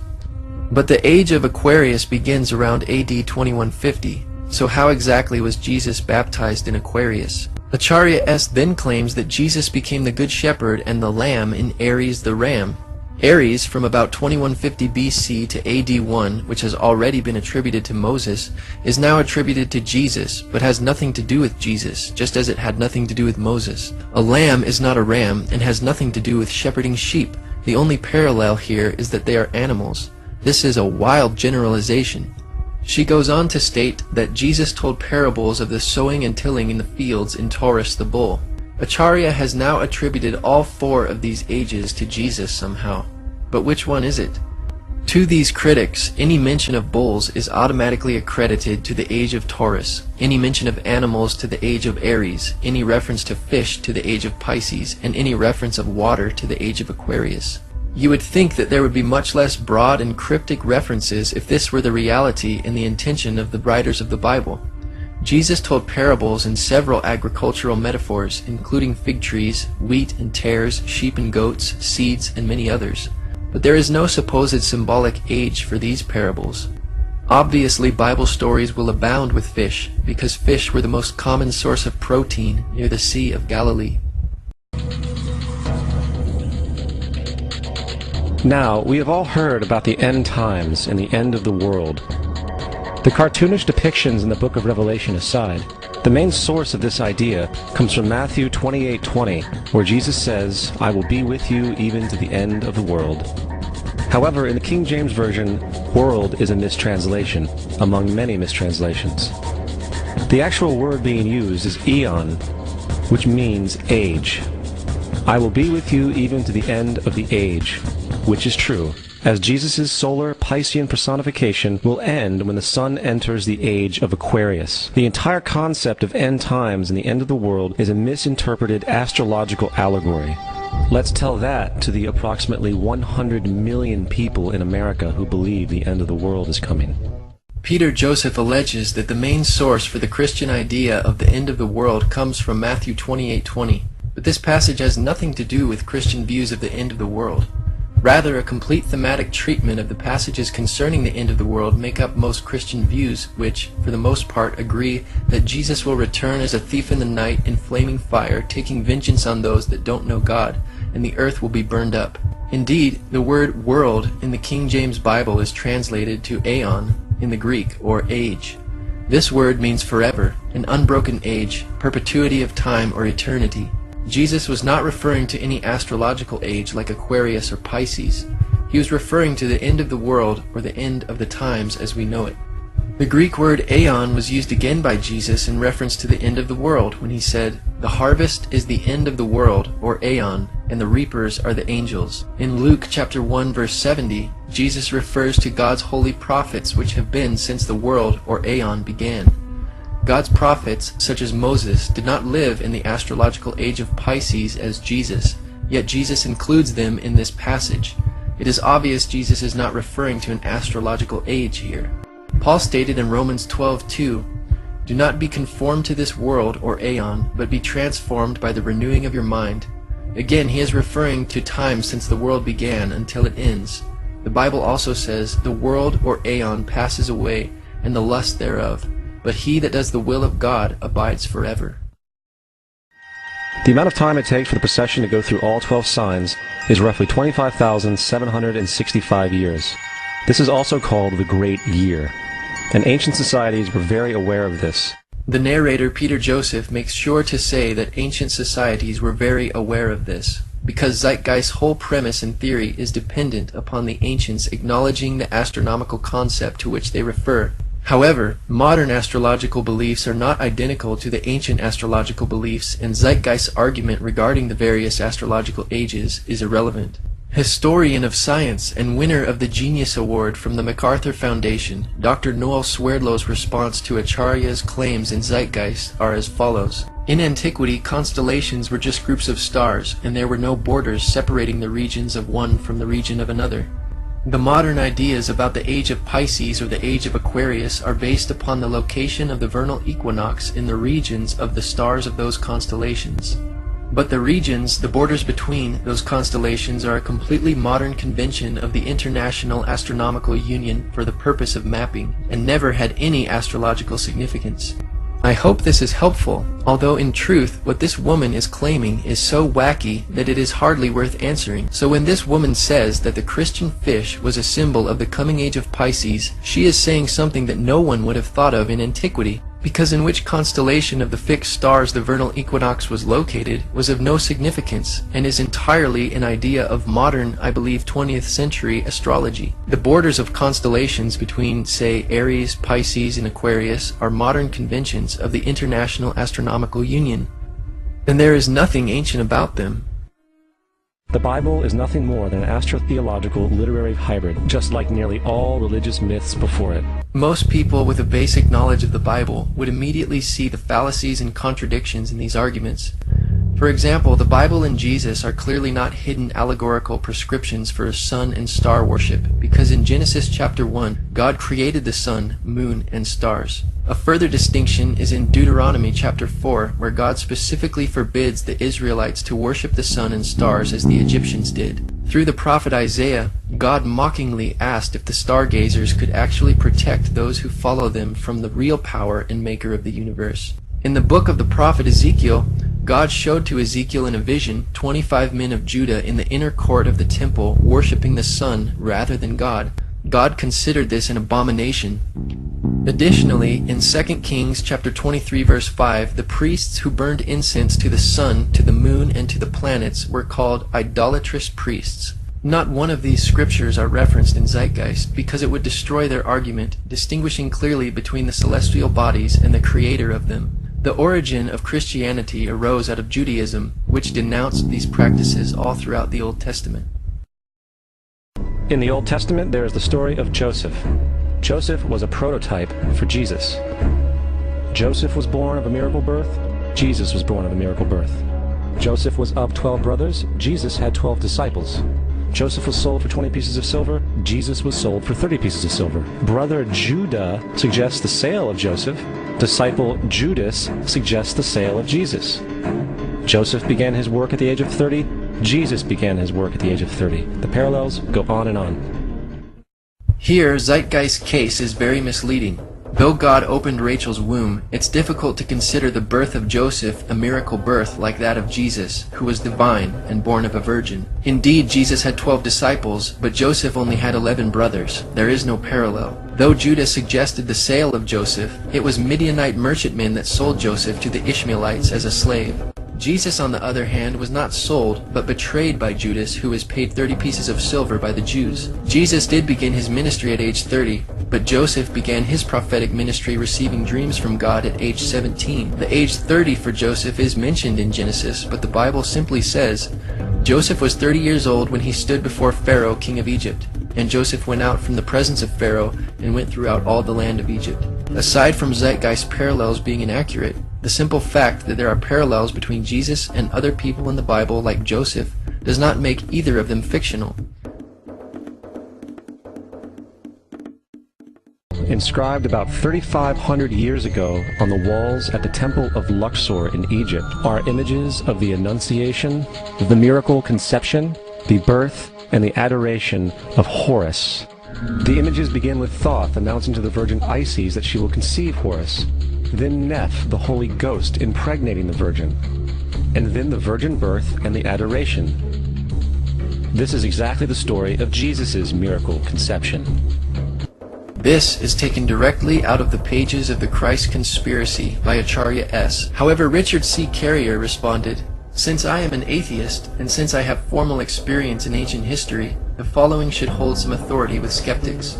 But the age of Aquarius begins around AD 2150, so how exactly was Jesus baptized in Aquarius? Acharya S. then claims that Jesus became the Good Shepherd and the Lamb in Aries the Ram. Aries, from about 2150 BC to AD 1, which has already been attributed to Moses, is now attributed to Jesus, but has nothing to do with Jesus, just as it had nothing to do with Moses. A lamb is not a ram, and has nothing to do with shepherding sheep. The only parallel here is that they are animals. This is a wild generalization. She goes on to state that Jesus told parables of the sowing and tilling in the fields in Taurus the bull. Acharya has now attributed all 4 of these ages to Jesus somehow. But which one is it? To these critics, any mention of bulls is automatically accredited to the age of Taurus, any mention of animals to the age of Aries, any reference to fish to the age of Pisces, and any reference of water to the age of Aquarius. You would think that there would be much less broad and cryptic references if this were the reality and the intention of the writers of the Bible. Jesus told parables and several agricultural metaphors, including fig trees, wheat and tares, sheep and goats, seeds, and many others. But there is no supposed symbolic age for these parables. Obviously, Bible stories will abound with fish, because fish were the most common source of protein near the Sea of Galilee. Now, we have all heard about the end times and the end of the world. The cartoonish depictions in the book of Revelation aside, the main source of this idea comes from Matthew 28:20, where Jesus says, "I will be with you even to the end of the world." However, in the King James Version, world is a mistranslation, among many mistranslations. The actual word being used is eon, which means age. I will be with you even to the end of the age. which is true, as Jesus' solar Piscean personification will end when the sun enters the age of Aquarius. The entire concept of end times and the end of the world is a misinterpreted astrological allegory. Let's tell that to the approximately 100 million people in America who believe the end of the world is coming. Peter Joseph alleges that the main source for the Christian idea of the end of the world comes from Matthew 28:20, but this passage has nothing to do with Christian views of the end of the world. Rather, a complete thematic treatment of the passages concerning the end of the world make up most Christian views, which, for the most part, agree that Jesus will return as a thief in the night in flaming fire, taking vengeance on those that don't know God, and the earth will be burned up. Indeed, the word world in the King James Bible is translated to aeon in the Greek, or age. This word means forever, an unbroken age, perpetuity of time or eternity. Jesus was not referring to any astrological age like Aquarius or Pisces. He was referring to the end of the world or the end of the times as we know it. The Greek word aeon was used again by Jesus in reference to the end of the world when he said, "The harvest is the end of the world," or aeon, and the reapers are the angels. In Luke chapter 1 verse 70, Jesus refers to God's holy prophets which have been since the world or aeon began. God's prophets, such as Moses, did not live in the astrological age of Pisces as Jesus, yet Jesus includes them in this passage. It is obvious Jesus is not referring to an astrological age here. Paul stated in Romans 12:2, "Do not be conformed to this world or aeon, but be transformed by the renewing of your mind." Again, he is referring to time since the world began until it ends. The Bible also says, "The world or aeon passes away, and the lust thereof. But he that does the will of God abides forever." The amount of time it takes for the procession to go through all 12 signs is roughly 25,765 years. This is also called the Great Year, and ancient societies were very aware of this. The narrator, Peter Joseph, makes sure to say that ancient societies were very aware of this, because Zeitgeist's whole premise and theory is dependent upon the ancients acknowledging the astronomical concept to which they refer. However, modern astrological beliefs are not identical to the ancient astrological beliefs, and Zeitgeist's argument regarding the various astrological ages is irrelevant. Historian of science and winner of the Genius Award from the MacArthur Foundation, Dr. Noel Swerdlow's response to Acharya's claims in Zeitgeist are as follows. In antiquity, constellations were just groups of stars, and there were no borders separating the regions of one from the region of another. The modern ideas about the age of Pisces or the age of Aquarius are based upon the location of the vernal equinox in the regions of the stars of those constellations. But the regions, the borders between those constellations, are a completely modern convention of the International Astronomical Union for the purpose of mapping, and never had any astrological significance. I hope this is helpful, although in truth what this woman is claiming is so wacky that it is hardly worth answering. So when this woman says that the Christian fish was a symbol of the coming age of Pisces, she is saying something that no one would have thought of in antiquity, because in which constellation of the fixed stars the vernal equinox was located was of no significance, and is entirely an idea of modern, I believe 20th century astrology. The borders of constellations between, say, Aries, Pisces, and Aquarius are modern conventions of the International Astronomical Union, and there is nothing ancient about them. The Bible is nothing more than an astrotheological literary hybrid, just like nearly all religious myths before it. Most people with a basic knowledge of the Bible would immediately see the fallacies and contradictions in these arguments. For example, the Bible and Jesus are clearly not hidden allegorical prescriptions for sun and star worship, because in Genesis chapter 1, God created the sun, moon, and stars. A further distinction is in Deuteronomy chapter 4, where God specifically forbids the Israelites to worship the sun and stars as the Egyptians did. Through the prophet Isaiah, God mockingly asked if the stargazers could actually protect those who follow them from the real power and maker of the universe. In the book of the prophet Ezekiel, God showed to Ezekiel in a vision 25 men of Judah in the inner court of the temple worshiping the sun rather than God. God considered this an abomination. Additionally, in 2 Kings chapter 23 verse 5, the priests who burned incense to the sun, to the moon, and to the planets were called idolatrous priests. Not one of these scriptures are referenced in Zeitgeist, because it would destroy their argument, distinguishing clearly between the celestial bodies and the creator of them. The origin of Christianity arose out of Judaism, which denounced these practices all throughout the Old Testament. In the Old Testament, there is the story of Joseph. Joseph was a prototype for Jesus. Joseph was born of a miracle birth. Jesus was born of a miracle birth. Joseph was of 12 brothers. Jesus had 12 disciples. Joseph was sold for 20 pieces of silver. Jesus was sold for 30 pieces of silver. Brother Judah suggests the sale of Joseph. Disciple Judas suggests the sale of Jesus. Joseph began his work at the age of 30. Jesus began his work at the age of 30. The parallels go on and on. Here, Zeitgeist's case is very misleading. Though God opened Rachel's womb, it's difficult to consider the birth of Joseph a miracle birth like that of Jesus, who was divine and born of a virgin. Indeed, Jesus had 12 disciples, but Joseph only had 11 brothers. There is no parallel. Though Judas suggested the sale of Joseph, it was Midianite merchantmen that sold Joseph to the Ishmaelites as a slave. Jesus, on the other hand, was not sold, but betrayed by Judas, who was paid 30 pieces of silver by the Jews. Jesus did begin his ministry at age 30, but Joseph began his prophetic ministry receiving dreams from God at age 17. The age 30 for Joseph is mentioned in Genesis, but the Bible simply says, Joseph was 30 years old when he stood before Pharaoh, king of Egypt. And Joseph went out from the presence of Pharaoh and went throughout all the land of Egypt. Aside from Zeitgeist's parallels being inaccurate, the simple fact that there are parallels between Jesus and other people in the Bible like Joseph does not make either of them fictional. Inscribed about 3,500 years ago on the walls at the Temple of Luxor in Egypt are images of the Annunciation, the miracle conception, the birth, and the adoration of Horus. The images begin with Thoth announcing to the Virgin Isis that she will conceive Horus, then Neph, the Holy Ghost, impregnating the Virgin, and then the virgin birth and the adoration. This is exactly the story of Jesus' miracle conception. This is taken directly out of the pages of The Christ Conspiracy by Acharya S. However, Richard C. Carrier responded, "Since I am an atheist, and since I have formal experience in ancient history, the following should hold some authority with skeptics.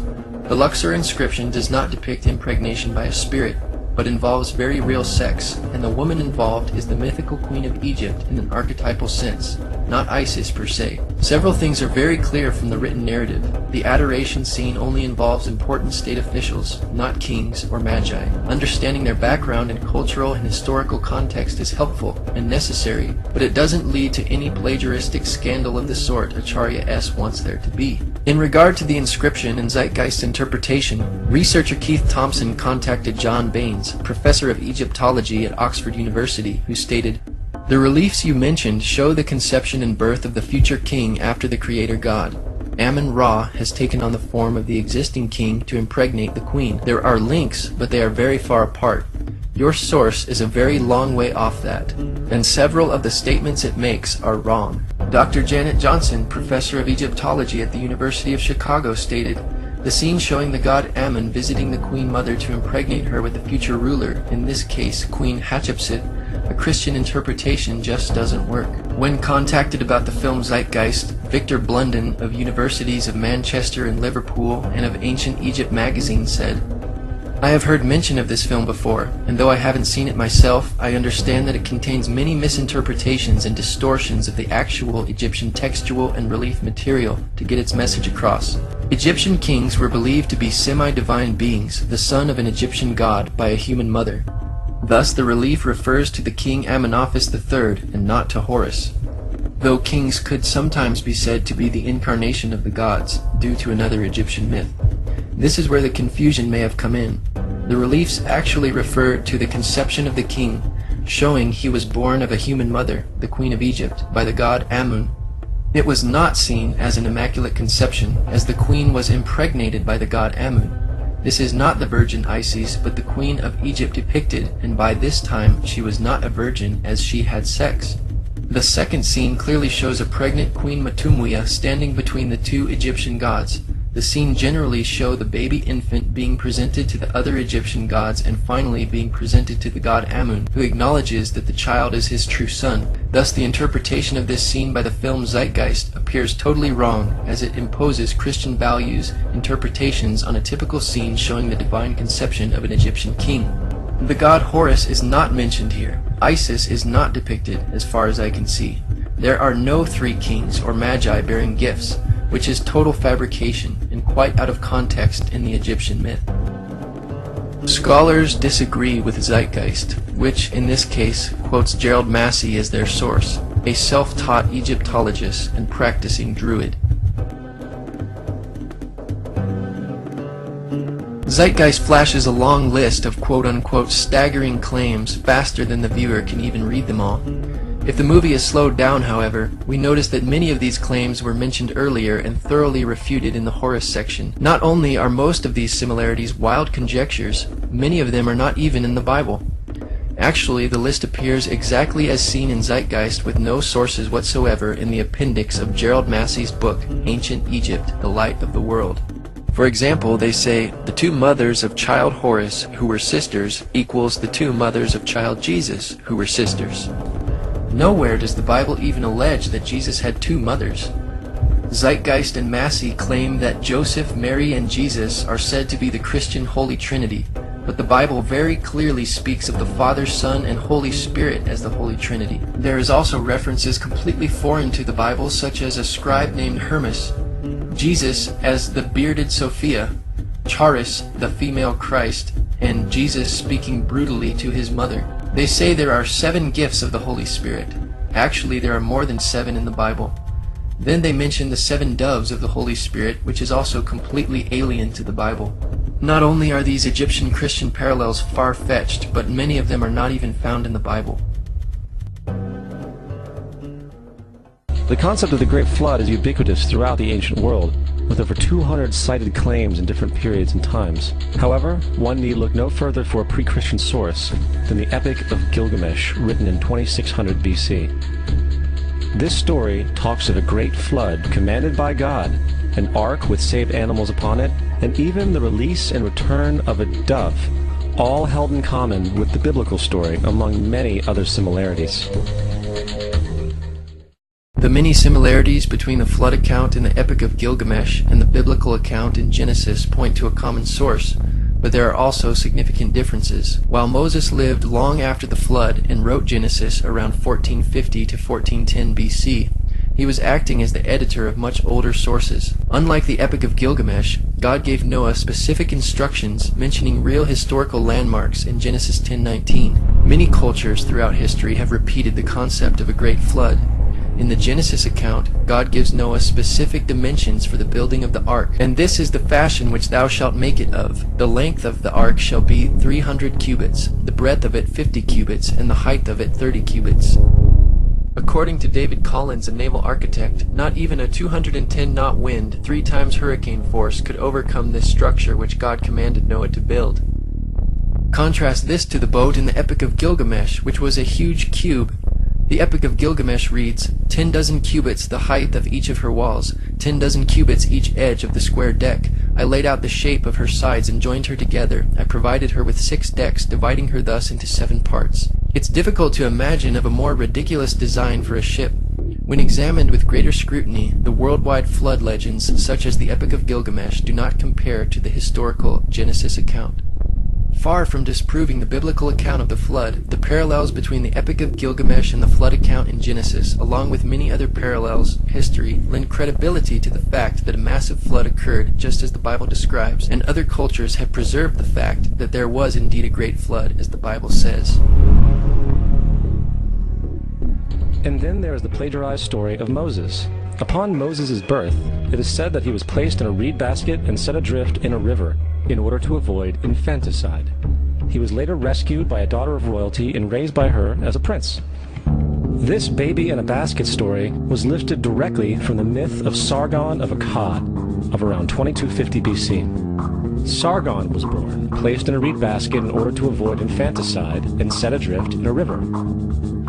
The Luxor inscription does not depict impregnation by a spirit, but involves very real sex, and the woman involved is the mythical queen of Egypt in an archetypal sense, not Isis per se. Several things are very clear from the written narrative. The adoration scene only involves important state officials, not kings or magi. Understanding their background and cultural and historical context is helpful and necessary, but it doesn't lead to any plagiaristic scandal of the sort Acharya S. wants there to be." In regard to the inscription and Zeitgeist interpretation, researcher Keith Thompson contacted John Baines, professor of Egyptology at Oxford University, who stated, "The reliefs you mentioned show the conception and birth of the future king after the creator god. Amun-Ra has taken on the form of the existing king to impregnate the queen. There are links, but they are very far apart. Your source is a very long way off that, and several of the statements it makes are wrong." Dr. Janet Johnson, professor of Egyptology at the University of Chicago, stated, "The scene showing the god Amun visiting the queen mother to impregnate her with the future ruler, in this case Queen Hatshepsut, a Christian interpretation just doesn't work." When contacted about the film Zeitgeist, Victor Blunden of Universities of Manchester and Liverpool and of Ancient Egypt magazine said, "I have heard mention of this film before, and though I haven't seen it myself, I understand that it contains many misinterpretations and distortions of the actual Egyptian textual and relief material to get its message across. Egyptian kings were believed to be semi-divine beings, the son of an Egyptian god by a human mother. Thus the relief refers to the king Amenophis III and not to Horus, though kings could sometimes be said to be the incarnation of the gods, due to another Egyptian myth. This is where the confusion may have come in. The reliefs actually refer to the conception of the king, showing he was born of a human mother, the queen of Egypt, by the god Amun. It was not seen as an immaculate conception, as the queen was impregnated by the god Amun. This is not the Virgin Isis, but the queen of Egypt depicted, and by this time she was not a virgin as she had sex. The second scene clearly shows a pregnant Queen Matumuya standing between the two Egyptian gods. The scene generally show the baby infant being presented to the other Egyptian gods and finally being presented to the god Amun, who acknowledges that the child is his true son. Thus the interpretation of this scene by the film Zeitgeist appears totally wrong, as it imposes Christian values interpretations on a typical scene showing the divine conception of an Egyptian king. The god Horus is not mentioned here. Isis is not depicted as far as I can see. There are no three kings or magi bearing gifts. which is total fabrication and quite out of context in the Egyptian myth. Scholars disagree with Zeitgeist, which in this case quotes Gerald Massey as their source, a self-taught Egyptologist and practicing druid. Zeitgeist flashes a long list of quote-unquote staggering claims faster than the viewer can even read them all. If the movie is slowed down, however, we notice that many of these claims were mentioned earlier and thoroughly refuted in the Horus section. Not only are most of these similarities wild conjectures, many of them are not even in the Bible. Actually, the list appears exactly as seen in Zeitgeist with no sources whatsoever in the appendix of Gerald Massey's book, Ancient Egypt, The Light of the World. For example, they say, the two mothers of child Horus, who were sisters, equals the two mothers of child Jesus, who were sisters. Nowhere does the Bible even allege that Jesus had two mothers. Zeitgeist and Massey claim that Joseph, Mary, and Jesus are said to be the Christian Holy Trinity, but the Bible very clearly speaks of the Father, Son, and Holy Spirit as the Holy Trinity. There is also references completely foreign to the Bible, such as a scribe named Hermas, Jesus as the bearded Sophia, Charis, the female Christ, and Jesus speaking brutally to his mother. They say there are 7 gifts of the Holy Spirit. Actually, there are more than 7 in the Bible. Then they mention the 7 doves of the Holy Spirit, which is also completely alien to the Bible. Not only are these Egyptian Christian parallels far-fetched, but many of them are not even found in the Bible. The concept of the Great Flood is ubiquitous throughout the ancient world, with over 200 cited claims in different periods and times. However, one need look no further for a pre-Christian source than the Epic of Gilgamesh, written in 2600 BC. This story talks of a great flood commanded by God, an ark with saved animals upon it, and even the release and return of a dove, all held in common with the biblical story, among many other similarities. The many similarities between the flood account in the Epic of Gilgamesh and the biblical account in Genesis point to a common source, but there are also significant differences. While Moses lived long after the flood and wrote Genesis around 1450 to 1410 BC, he was acting as the editor of much older sources. Unlike the Epic of Gilgamesh, God gave Noah specific instructions mentioning real historical landmarks in Genesis 10:19. Many cultures throughout history have repeated the concept of a great flood. In the Genesis account, God gives Noah specific dimensions for the building of the ark, and this is the fashion which thou shalt make it of. The length of the ark shall be 300 cubits, the breadth of it 50 cubits, and the height of it 30 cubits. According to David Collins, a naval architect, not even a 210-knot wind, 3 times hurricane force, could overcome this structure which God commanded Noah to build. Contrast this to the boat in the Epic of Gilgamesh, which was a huge cube. The Epic of Gilgamesh reads, 10 dozen cubits the height of each of her walls, 10 dozen cubits each edge of the square deck. I laid out the shape of her sides and joined her together. I provided her with 6 decks, dividing her thus into 7 parts. It's difficult to imagine of a more ridiculous design for a ship. When examined with greater scrutiny, the worldwide flood legends, such as the Epic of Gilgamesh, do not compare to the historical Genesis account. Far from disproving the biblical account of the flood, the parallels between the Epic of Gilgamesh and the flood account in Genesis, along with many other parallels, history, lend credibility to the fact that a massive flood occurred just as the Bible describes, and other cultures have preserved the fact that there was indeed a great flood, as the Bible says. And then there is the plagiarized story of Moses. Upon Moses' birth, it is said that he was placed in a reed basket and set adrift in a river in order to avoid infanticide. He was later rescued by a daughter of royalty and raised by her as a prince. This baby in a basket story was lifted directly from the myth of Sargon of Akkad of around 2250 BC. Sargon was born, placed in a reed basket in order to avoid infanticide, and set adrift in a river.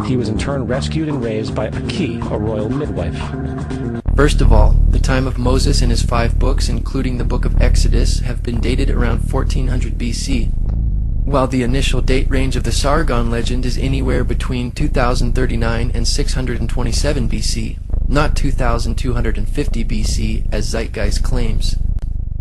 He was in turn rescued and raised by Aki, a royal midwife. First of all, the time of Moses and his 5 books, including the book of Exodus, have been dated around 1400 BC, while the initial date range of the Sargon legend is anywhere between 2039 and 627 BC, not 2250 BC as Zeitgeist claims.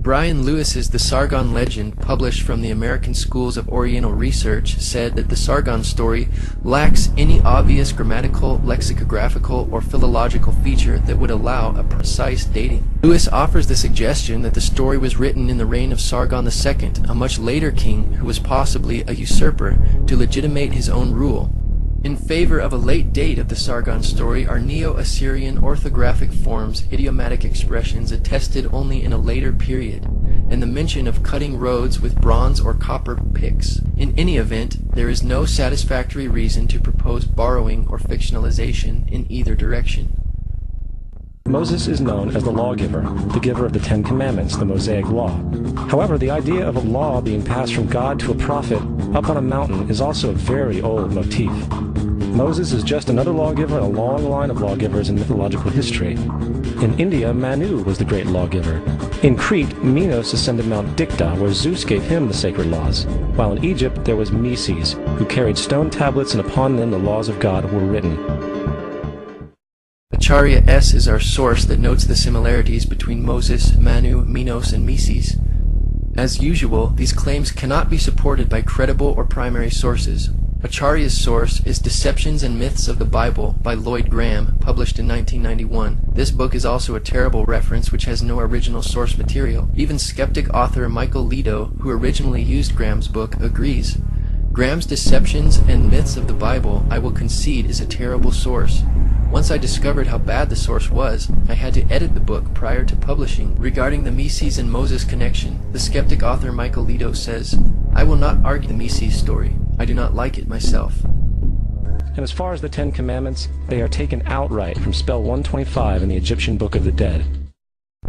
Brian Lewis's The Sargon Legend, published from the American Schools of Oriental Research, said that the Sargon story lacks any obvious grammatical, lexicographical, or philological feature that would allow a precise dating. Lewis offers the suggestion that the story was written in the reign of Sargon II, a much later king who was possibly a usurper, to legitimate his own rule. In favor of a late date of the Sargon story are Neo-Assyrian orthographic forms, idiomatic expressions attested only in a later period, and the mention of cutting roads with bronze or copper picks. In any event, there is no satisfactory reason to propose borrowing or fictionalization in either direction. Moses is known as the lawgiver, the giver of the Ten Commandments, the Mosaic Law. However, the idea of a law being passed from God to a prophet up on a mountain is also a very old motif. Moses is just another lawgiver in a long line of lawgivers in mythological history. In India, Manu was the great lawgiver. In Crete, Minos ascended Mount Dicta, where Zeus gave him the sacred laws, while in Egypt there was Meses, who carried stone tablets and upon them the laws of God were written. Acharya S. is our source that notes the similarities between Moses, Manu, Minos, and Meses. As usual, these claims cannot be supported by credible or primary sources. Acharya's source is Deceptions and Myths of the Bible by Lloyd Graham, published in 1991. This book is also a terrible reference which has no original source material. Even skeptic author Michael Lido, who originally used Graham's book, agrees. Graham's Deceptions and Myths of the Bible, I will concede, is a terrible source. Once I discovered how bad the source was, I had to edit the book prior to publishing. Regarding the Meses and Moses connection, the skeptic author Michael Lido says, I will not argue the Meses story. I do not like it myself. And as far as the Ten Commandments, they are taken outright from spell 125 in the Egyptian Book of the Dead.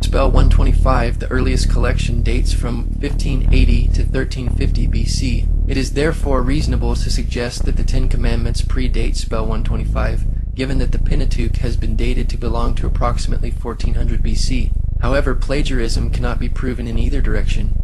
Spell 125, the earliest collection, dates from 1580 to 1350 BC. It is therefore reasonable to suggest that the Ten Commandments predate spell 125, given that the Pentateuch has been dated to belong to approximately 1400 BC. However, plagiarism cannot be proven in either direction.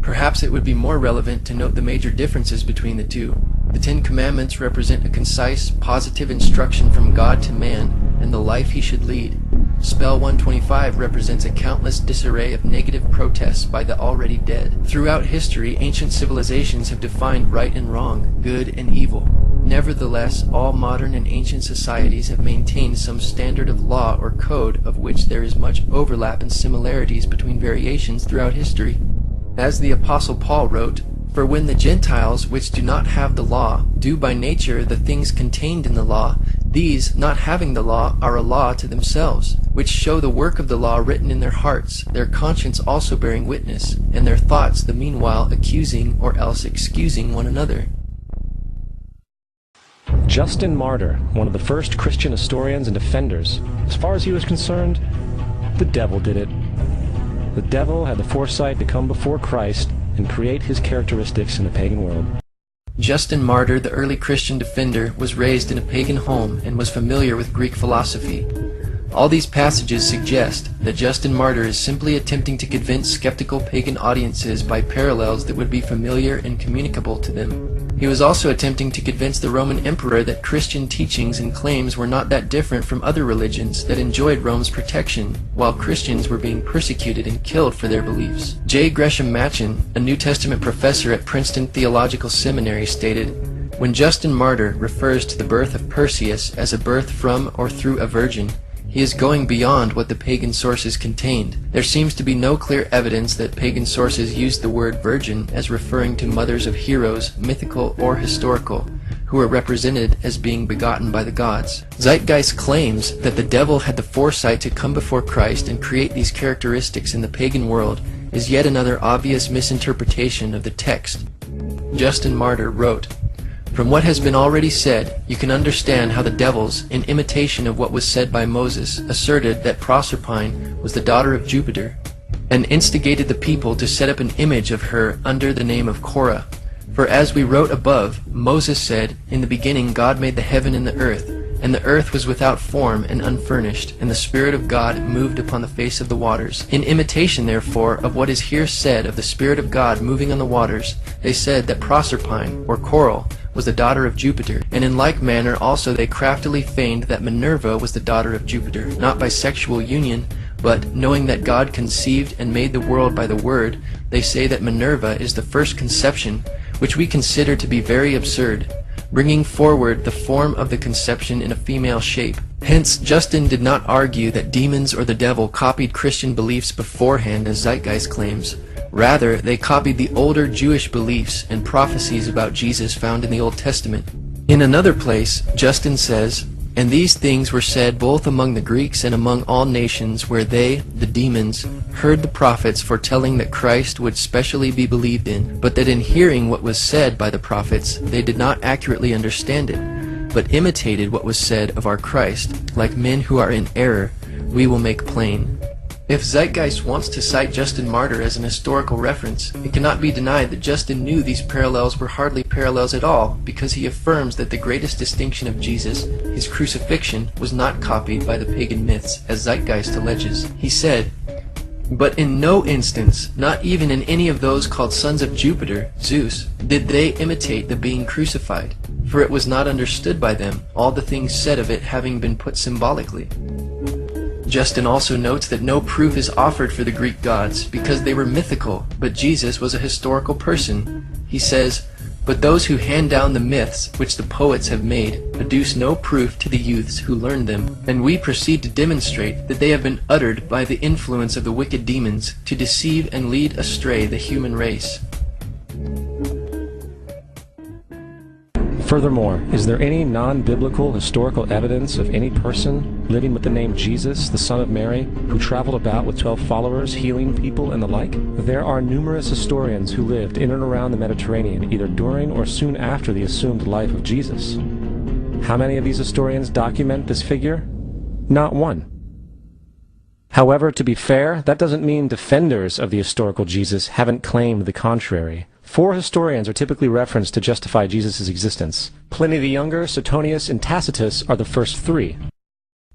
Perhaps it would be more relevant to note the major differences between the two. The Ten Commandments represent a concise, positive instruction from God to man and the life he should lead. Spell 125 represents a countless disarray of negative protests by the already dead. Throughout history, ancient civilizations have defined right and wrong, good and evil. Nevertheless, all modern and ancient societies have maintained some standard of law or code of which there is much overlap and similarities between variations throughout history. As the Apostle Paul wrote, For when the Gentiles, which do not have the law, do by nature the things contained in the law, these, not having the law, are a law to themselves, which show the work of the law written in their hearts, their conscience also bearing witness, and their thoughts the meanwhile accusing or else excusing one another. Justin Martyr, one of the first Christian historians and defenders, as far as he was concerned, the devil did it. The devil had the foresight to come before Christ and create his characteristics in a pagan world. Justin Martyr, the early Christian defender, was raised in a pagan home and was familiar with Greek philosophy. All these passages suggest that Justin Martyr is simply attempting to convince skeptical pagan audiences by parallels that would be familiar and communicable to them. He was also attempting to convince the Roman emperor that Christian teachings and claims were not that different from other religions that enjoyed Rome's protection, while Christians were being persecuted and killed for their beliefs. J. Gresham Machen, a New Testament professor at Princeton Theological Seminary, stated, When Justin Martyr refers to the birth of Perseus as a birth from or through a virgin, he is going beyond what the pagan sources contained. There seems to be no clear evidence that pagan sources used the word virgin as referring to mothers of heroes, mythical or historical, who were represented as being begotten by the gods. Zeitgeist claims that the devil had the foresight to come before Christ and create these characteristics in the pagan world is yet another obvious misinterpretation of the text. Justin Martyr wrote, From what has been already said, you can understand how the devils, in imitation of what was said by Moses, asserted that Proserpine was the daughter of Jupiter, and instigated the people to set up an image of her under the name of Korah. For as we wrote above, Moses said, In the beginning God made the heaven and the earth, and the earth was without form and unfurnished, and the Spirit of God moved upon the face of the waters. In imitation, therefore, of what is here said of the Spirit of God moving on the waters, they said that Proserpine, or Coral, was the daughter of Jupiter, and in like manner also they craftily feigned that Minerva was the daughter of Jupiter, not by sexual union, But, knowing that God conceived and made the world by the Word, they say that Minerva is the first conception, which we consider to be very absurd, bringing forward the form of the conception in a female shape. Hence, Justin did not argue that demons or the devil copied Christian beliefs beforehand, as Zeitgeist claims. Rather, they copied the older Jewish beliefs and prophecies about Jesus found in the Old Testament. In another place, Justin says, "And these things were said both among the Greeks and among all nations, where they, the demons, heard the prophets foretelling that Christ would specially be believed in, but that in hearing what was said by the prophets, they did not accurately understand it, but imitated what was said of our Christ. Like men who are in error, we will make plain." If Zeitgeist wants to cite Justin Martyr as an historical reference, it cannot be denied that Justin knew these parallels were hardly parallels at all, because he affirms that the greatest distinction of Jesus, his crucifixion, was not copied by the pagan myths, as Zeitgeist alleges. He said, "But in no instance, not even in any of those called sons of Jupiter, Zeus, did they imitate the being crucified, for it was not understood by them, all the things said of it having been put symbolically." Justin also notes that no proof is offered for the Greek gods because they were mythical, but Jesus was a historical person. He says, "But those who hand down the myths which the poets have made adduce no proof to the youths who learn them, and we proceed to demonstrate that they have been uttered by the influence of the wicked demons to deceive and lead astray the human race." Furthermore, is there any non-biblical historical evidence of any person living with the name Jesus, the son of Mary, who traveled about with 12 followers, healing people and the like? There are numerous historians who lived in and around the Mediterranean, either during or soon after the assumed life of Jesus. How many of these historians document this figure? Not one. However, to be fair, that doesn't mean defenders of the historical Jesus haven't claimed the contrary. 4 historians are typically referenced to justify Jesus' existence. Pliny the Younger, Suetonius, and Tacitus are the first 3.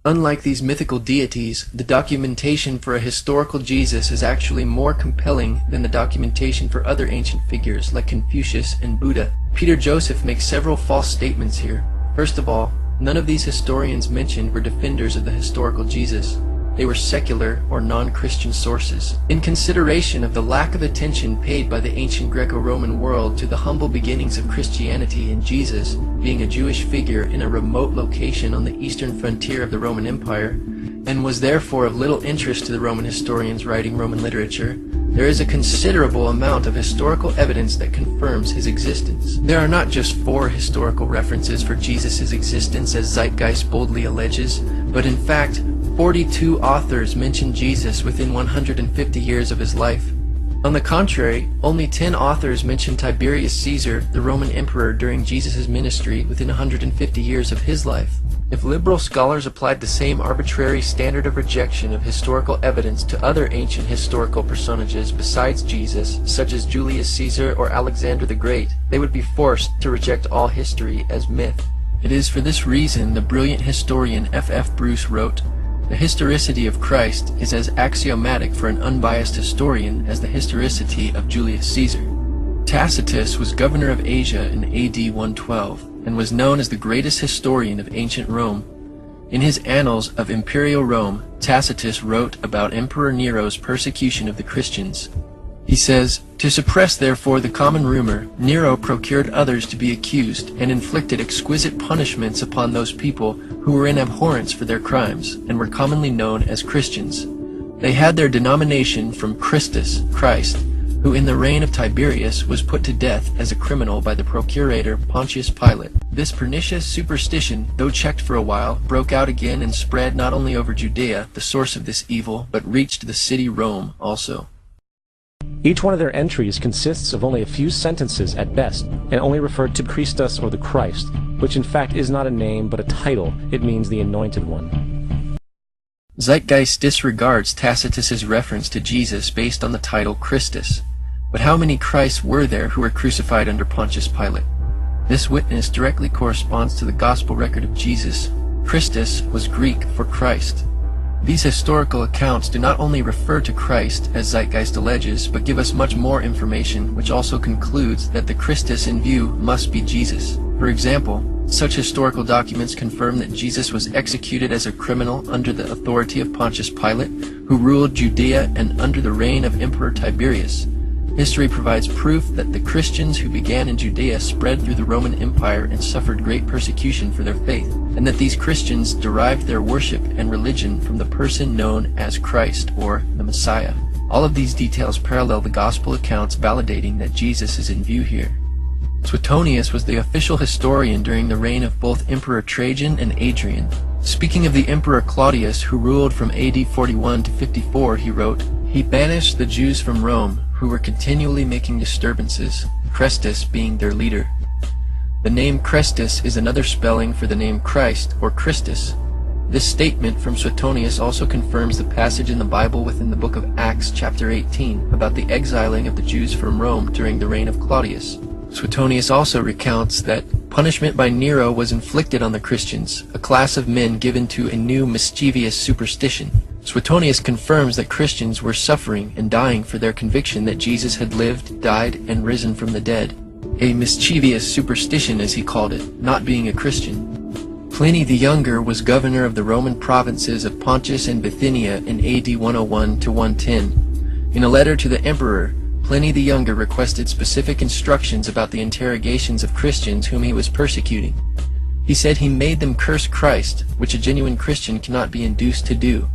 Unlike these mythical deities, the documentation for a historical Jesus is actually more compelling than the documentation for other ancient figures like Confucius and Buddha. Peter Joseph makes several false statements here. First of all, none of these historians mentioned were defenders of the historical Jesus. They were secular or non-Christian sources. In consideration of the lack of attention paid by the ancient Greco-Roman world to the humble beginnings of Christianity and Jesus being a Jewish figure in a remote location on the eastern frontier of the Roman Empire, and was therefore of little interest to the Roman historians writing Roman literature, there is a considerable amount of historical evidence that confirms his existence. There are not just 4 historical references for Jesus' existence, as Zeitgeist boldly alleges, but in fact, 42 authors mention Jesus within 150 years of his life. On the contrary, only 10 authors mention Tiberius Caesar, the Roman emperor, during Jesus' ministry within 150 years of his life. If liberal scholars applied the same arbitrary standard of rejection of historical evidence to other ancient historical personages besides Jesus, such as Julius Caesar or Alexander the Great, they would be forced to reject all history as myth. It is for this reason the brilliant historian F.F. Bruce wrote, "The historicity of Christ is as axiomatic for an unbiased historian as the historicity of Julius Caesar." Tacitus was governor of Asia in AD 112 and was known as the greatest historian of ancient Rome. In his Annals of Imperial Rome, Tacitus wrote about Emperor Nero's persecution of the Christians. He says, "To suppress therefore the common rumor, Nero procured others to be accused, and inflicted exquisite punishments upon those people who were in abhorrence for their crimes, and were commonly known as Christians. They had their denomination from Christus, Christ, who in the reign of Tiberius was put to death as a criminal by the procurator Pontius Pilate. This pernicious superstition, though checked for a while, broke out again and spread not only over Judea, the source of this evil, but reached the city Rome also." Each one of their entries consists of only a few sentences at best, and only referred to Christus or the Christ, which in fact is not a name but a title. It means the Anointed One. Zeitgeist disregards Tacitus's reference to Jesus based on the title Christus. But how many Christs were there who were crucified under Pontius Pilate? This witness directly corresponds to the gospel record of Jesus. Christus was Greek for Christ. These historical accounts do not only refer to Christ, as Zeitgeist alleges, but give us much more information, which also concludes that the Christus in view must be Jesus. For example, Such historical documents confirm that Jesus was executed as a criminal under the authority of Pontius Pilate, who ruled Judea, and under the reign of Emperor Tiberius. History provides proof that the Christians who began in Judea spread through the Roman Empire and suffered great persecution for their faith, and that these Christians derived their worship and religion from the person known as Christ, or the Messiah. All of these details parallel the Gospel accounts, validating that Jesus is in view here. Suetonius was the official historian during the reign of both Emperor Trajan and Adrian. Speaking of the Emperor Claudius, who ruled from AD 41 to 54, he wrote, "He banished the Jews from Rome, who were continually making disturbances, Chrestus being their leader." The name Chrestus is another spelling for the name Christ, or Christus. This statement from Suetonius also confirms the passage in the Bible within the book of Acts chapter 18 about the exiling of the Jews from Rome during the reign of Claudius. Suetonius also recounts that punishment by Nero was inflicted on the Christians, a class of men given to a new mischievous superstition. Suetonius confirms that Christians were suffering and dying for their conviction that Jesus had lived, died, and risen from the dead. A mischievous superstition, as he called it, not being a Christian. Pliny the Younger was governor of the Roman provinces of Pontus and Bithynia in AD 101 to 110. In a letter to the emperor, Pliny the Younger requested specific instructions about the interrogations of Christians whom he was persecuting. He said he made them curse Christ, which a genuine Christian cannot be induced to do.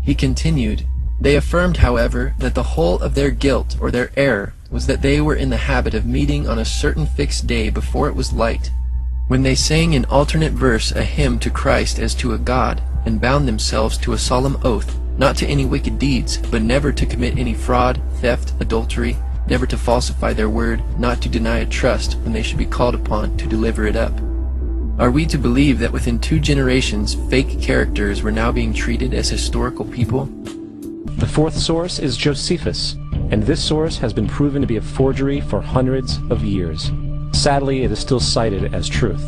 He continued, "They affirmed, however, that the whole of their guilt or their error was that they were in the habit of meeting on a certain fixed day before it was light, when they sang in alternate verse a hymn to Christ as to a God, and bound themselves to a solemn oath, not to any wicked deeds, but never to commit any fraud, theft, adultery, never to falsify their word, not to deny a trust when they should be called upon to deliver it up." Are we to believe that within 2 generations, fake characters were now being treated as historical people? The fourth source is Josephus, and this source has been proven to be a forgery for hundreds of years. Sadly, it is still cited as truth.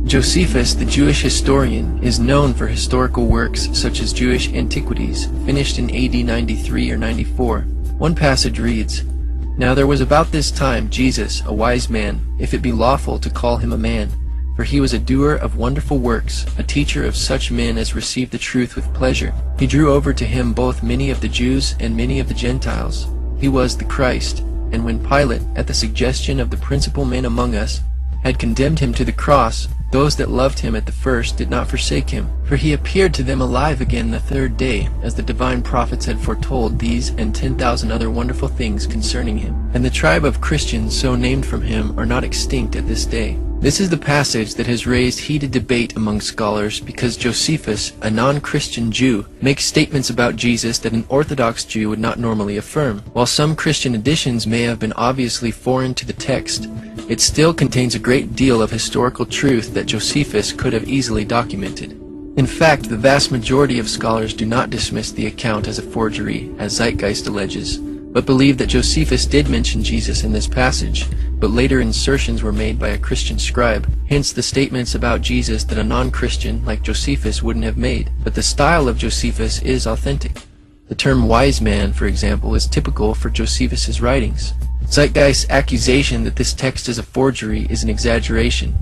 Josephus, the Jewish historian, is known for historical works such as Jewish Antiquities, finished in AD 93 or 94. One passage reads, "Now there was about this time Jesus, a wise man, if it be lawful to call him a man, for he was a doer of wonderful works, a teacher of such men as received the truth with pleasure. He drew over to him both many of the Jews and many of the Gentiles. He was the Christ, and when Pilate, at the suggestion of the principal men among us, had condemned him to the cross, those that loved him at the first did not forsake him, for he appeared to them alive again the 3rd day, as the divine prophets had foretold these and 10,000 other wonderful things concerning him. And the tribe of Christians so named from him are not extinct at this day." This is the passage that has raised heated debate among scholars because Josephus, a non-Christian Jew, makes statements about Jesus that an Orthodox Jew would not normally affirm. While some Christian additions may have been obviously foreign to the text, it still contains a great deal of historical truth that Josephus could have easily documented. In fact, the vast majority of scholars do not dismiss the account as a forgery, as Zeitgeist alleges, but believe that Josephus did mention Jesus in this passage, but later insertions were made by a Christian scribe, hence the statements about Jesus that a non-Christian like Josephus wouldn't have made. But the style of Josephus is authentic. The term wise man, for example, is typical for Josephus's writings. Zeitgeist's accusation that this text is a forgery is an exaggeration.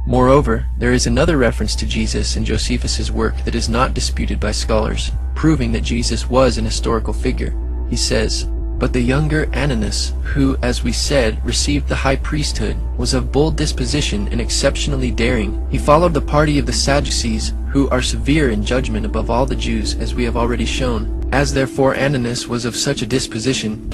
Moreover, there is another reference to Jesus in Josephus's work that is not disputed by scholars, proving that Jesus was an historical figure. He says, "But the younger Ananus, who, as we said, received the high priesthood, was of bold disposition and exceptionally daring. He followed the party of the Sadducees, who are severe in judgment above all the Jews, as we have already shown. As therefore Ananus was of such a disposition,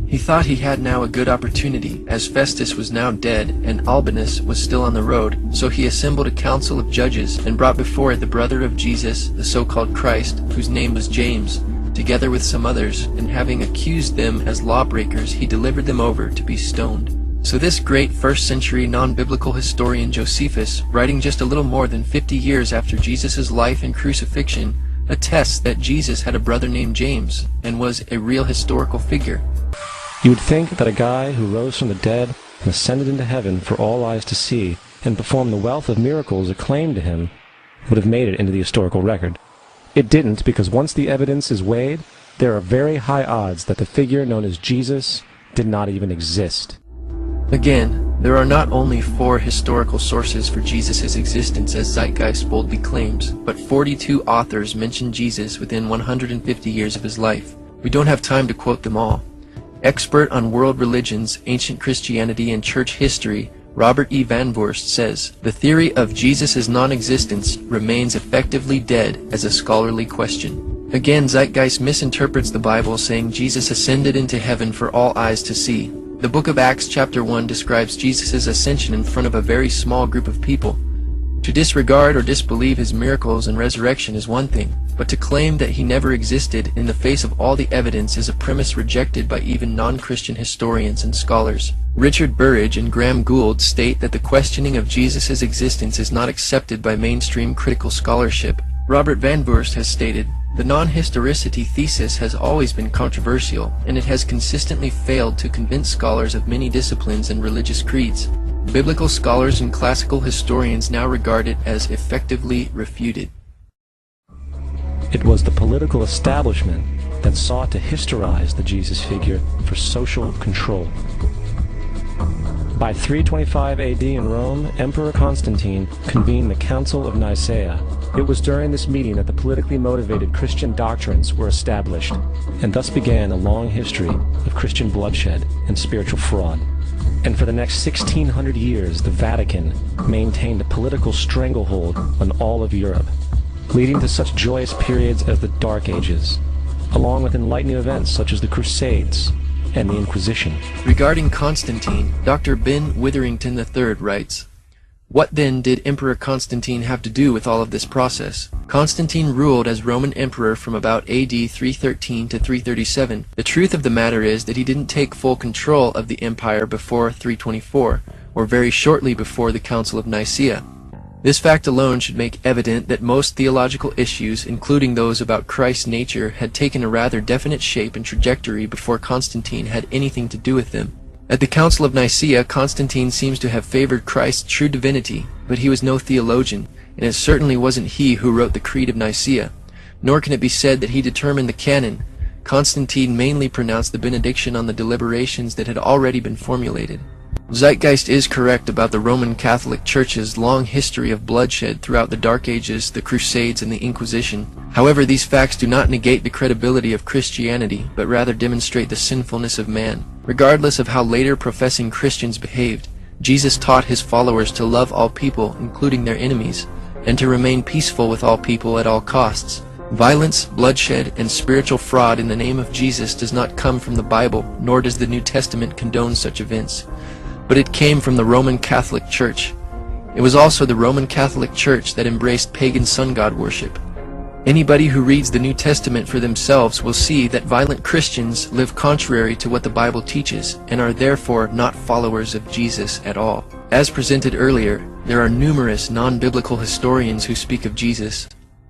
he thought he had now a good opportunity, as Festus was now dead, and Albinus was still on the road. So he assembled a council of judges, and brought before it the brother of Jesus, the so-called Christ, whose name was James, together with some others, and having accused them as lawbreakers, he delivered them over to be stoned." So this great first-century non-biblical historian Josephus, writing just a little more than 50 years after Jesus' life and crucifixion, attests that Jesus had a brother named James, and was a real historical figure. You would think that a guy who rose from the dead and ascended into heaven for all eyes to see, and performed the wealth of miracles acclaimed to him, would have made it into the historical record. It didn't, because once the evidence is weighed, there are very high odds that the figure known as Jesus did not even exist. Again, There are not only 4 historical sources for Jesus' existence as Zeitgeist boldly claims, but 42 authors mention Jesus within 150 years of his life. We don't have time to quote them all. Expert on world religions, ancient Christianity, and church history, Robert E. Van Voorst says, "The theory of Jesus' non-existence remains effectively dead as a scholarly question." Again, Zeitgeist misinterprets the Bible, saying Jesus ascended into heaven for all eyes to see. The book of Acts chapter 1 describes Jesus' ascension in front of a very small group of people. To disregard or disbelieve his miracles and resurrection is one thing, but to claim that he never existed in the face of all the evidence is a premise rejected by even non-Christian historians and scholars. Richard Burridge and Graham Gould state that the questioning of Jesus' existence is not accepted by mainstream critical scholarship. Robert Van Voorst has stated, "The non-historicity thesis has always been controversial, and it has consistently failed to convince scholars of many disciplines and religious creeds. Biblical scholars and classical historians now regard it as effectively refuted." It was the political establishment that sought to historize the Jesus figure for social control. By 325 AD in Rome, Emperor Constantine convened the Council of Nicaea. It was during this meeting that the politically motivated Christian doctrines were established, and thus began a long history of Christian bloodshed and spiritual fraud. And for the next 1600 years, the Vatican maintained a political stranglehold on all of Europe, leading to such joyous periods as the Dark Ages, along with enlightening events such as the Crusades and the Inquisition. Regarding Constantine, Dr. Ben Witherington III writes, "What then did Emperor Constantine have to do with all of this process? Constantine ruled as Roman Emperor from about AD 313 to 337. The truth of the matter is that he didn't take full control of the empire before 324, or very shortly before the Council of Nicaea. This fact alone should make evident that most theological issues, including those about Christ's nature, had taken a rather definite shape and trajectory before Constantine had anything to do with them. At the Council of Nicaea, Constantine seems to have favored Christ's true divinity, but he was no theologian, and it certainly wasn't he who wrote the Creed of Nicaea, nor can it be said that he determined the canon. Constantine mainly pronounced the benediction on the deliberations that had already been formulated." Zeitgeist is correct about the Roman Catholic Church's long history of bloodshed throughout the Dark Ages, the Crusades, and the Inquisition. However, these facts do not negate the credibility of Christianity, but rather demonstrate the sinfulness of man. Regardless of how later professing Christians behaved, Jesus taught his followers to love all people, including their enemies, and to remain peaceful with all people at all costs. Violence, bloodshed, and spiritual fraud in the name of Jesus does not come from the Bible, nor does the New Testament condone such events. But it came from the Roman Catholic Church. It was also the Roman Catholic Church that embraced pagan sun god worship. Anybody who reads the New Testament for themselves will see that violent Christians live contrary to what the Bible teaches, and are therefore not followers of Jesus at all. As presented earlier, there are numerous non-biblical historians who speak of Jesus.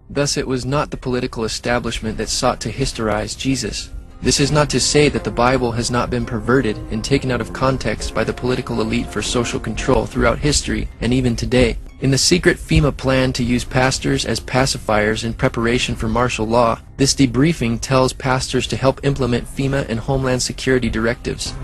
Thus it was not the political establishment that sought to historize Jesus. This is not to say that the Bible has not been perverted and taken out of context by the political elite for social control throughout history and even today. In the secret FEMA plan to use pastors as pacifiers in preparation for martial law, this debriefing tells pastors to help implement FEMA and Homeland Security directives.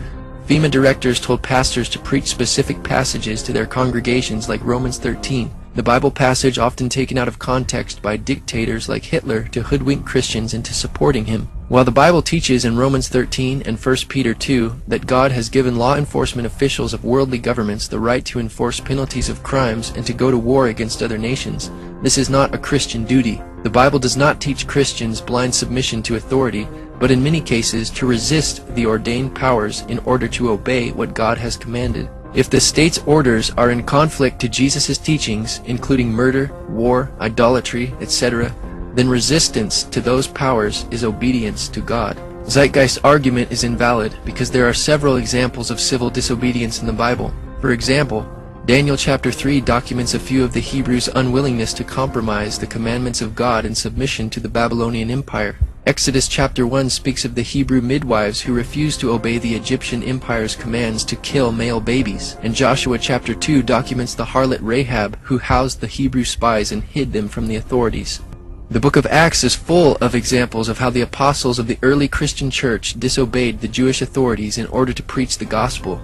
FEMA directors told pastors to preach specific passages to their congregations like Romans 13, the Bible passage often taken out of context by dictators like Hitler to hoodwink Christians into supporting him. While the Bible teaches in Romans 13 and 1 Peter 2 that God has given law enforcement officials of worldly governments the right to enforce penalties of crimes and to go to war against other nations, this is not a Christian duty. The Bible does not teach Christians blind submission to authority, but in many cases to resist the ordained powers in order to obey what God has commanded. If the state's orders are in conflict to Jesus' teachings, including murder, war, idolatry, etc., then resistance to those powers is obedience to God. Zeitgeist's argument is invalid because there are several examples of civil disobedience in the Bible. For example, Daniel chapter 3 documents a few of the Hebrews' unwillingness to compromise the commandments of God in submission to the Babylonian Empire. Exodus chapter 1 speaks of the Hebrew midwives who refused to obey the Egyptian Empire's commands to kill male babies. And Joshua chapter 2 documents the harlot Rahab who housed the Hebrew spies and hid them from the authorities. The book of Acts is full of examples of how the apostles of the early Christian church disobeyed the Jewish authorities in order to preach the gospel.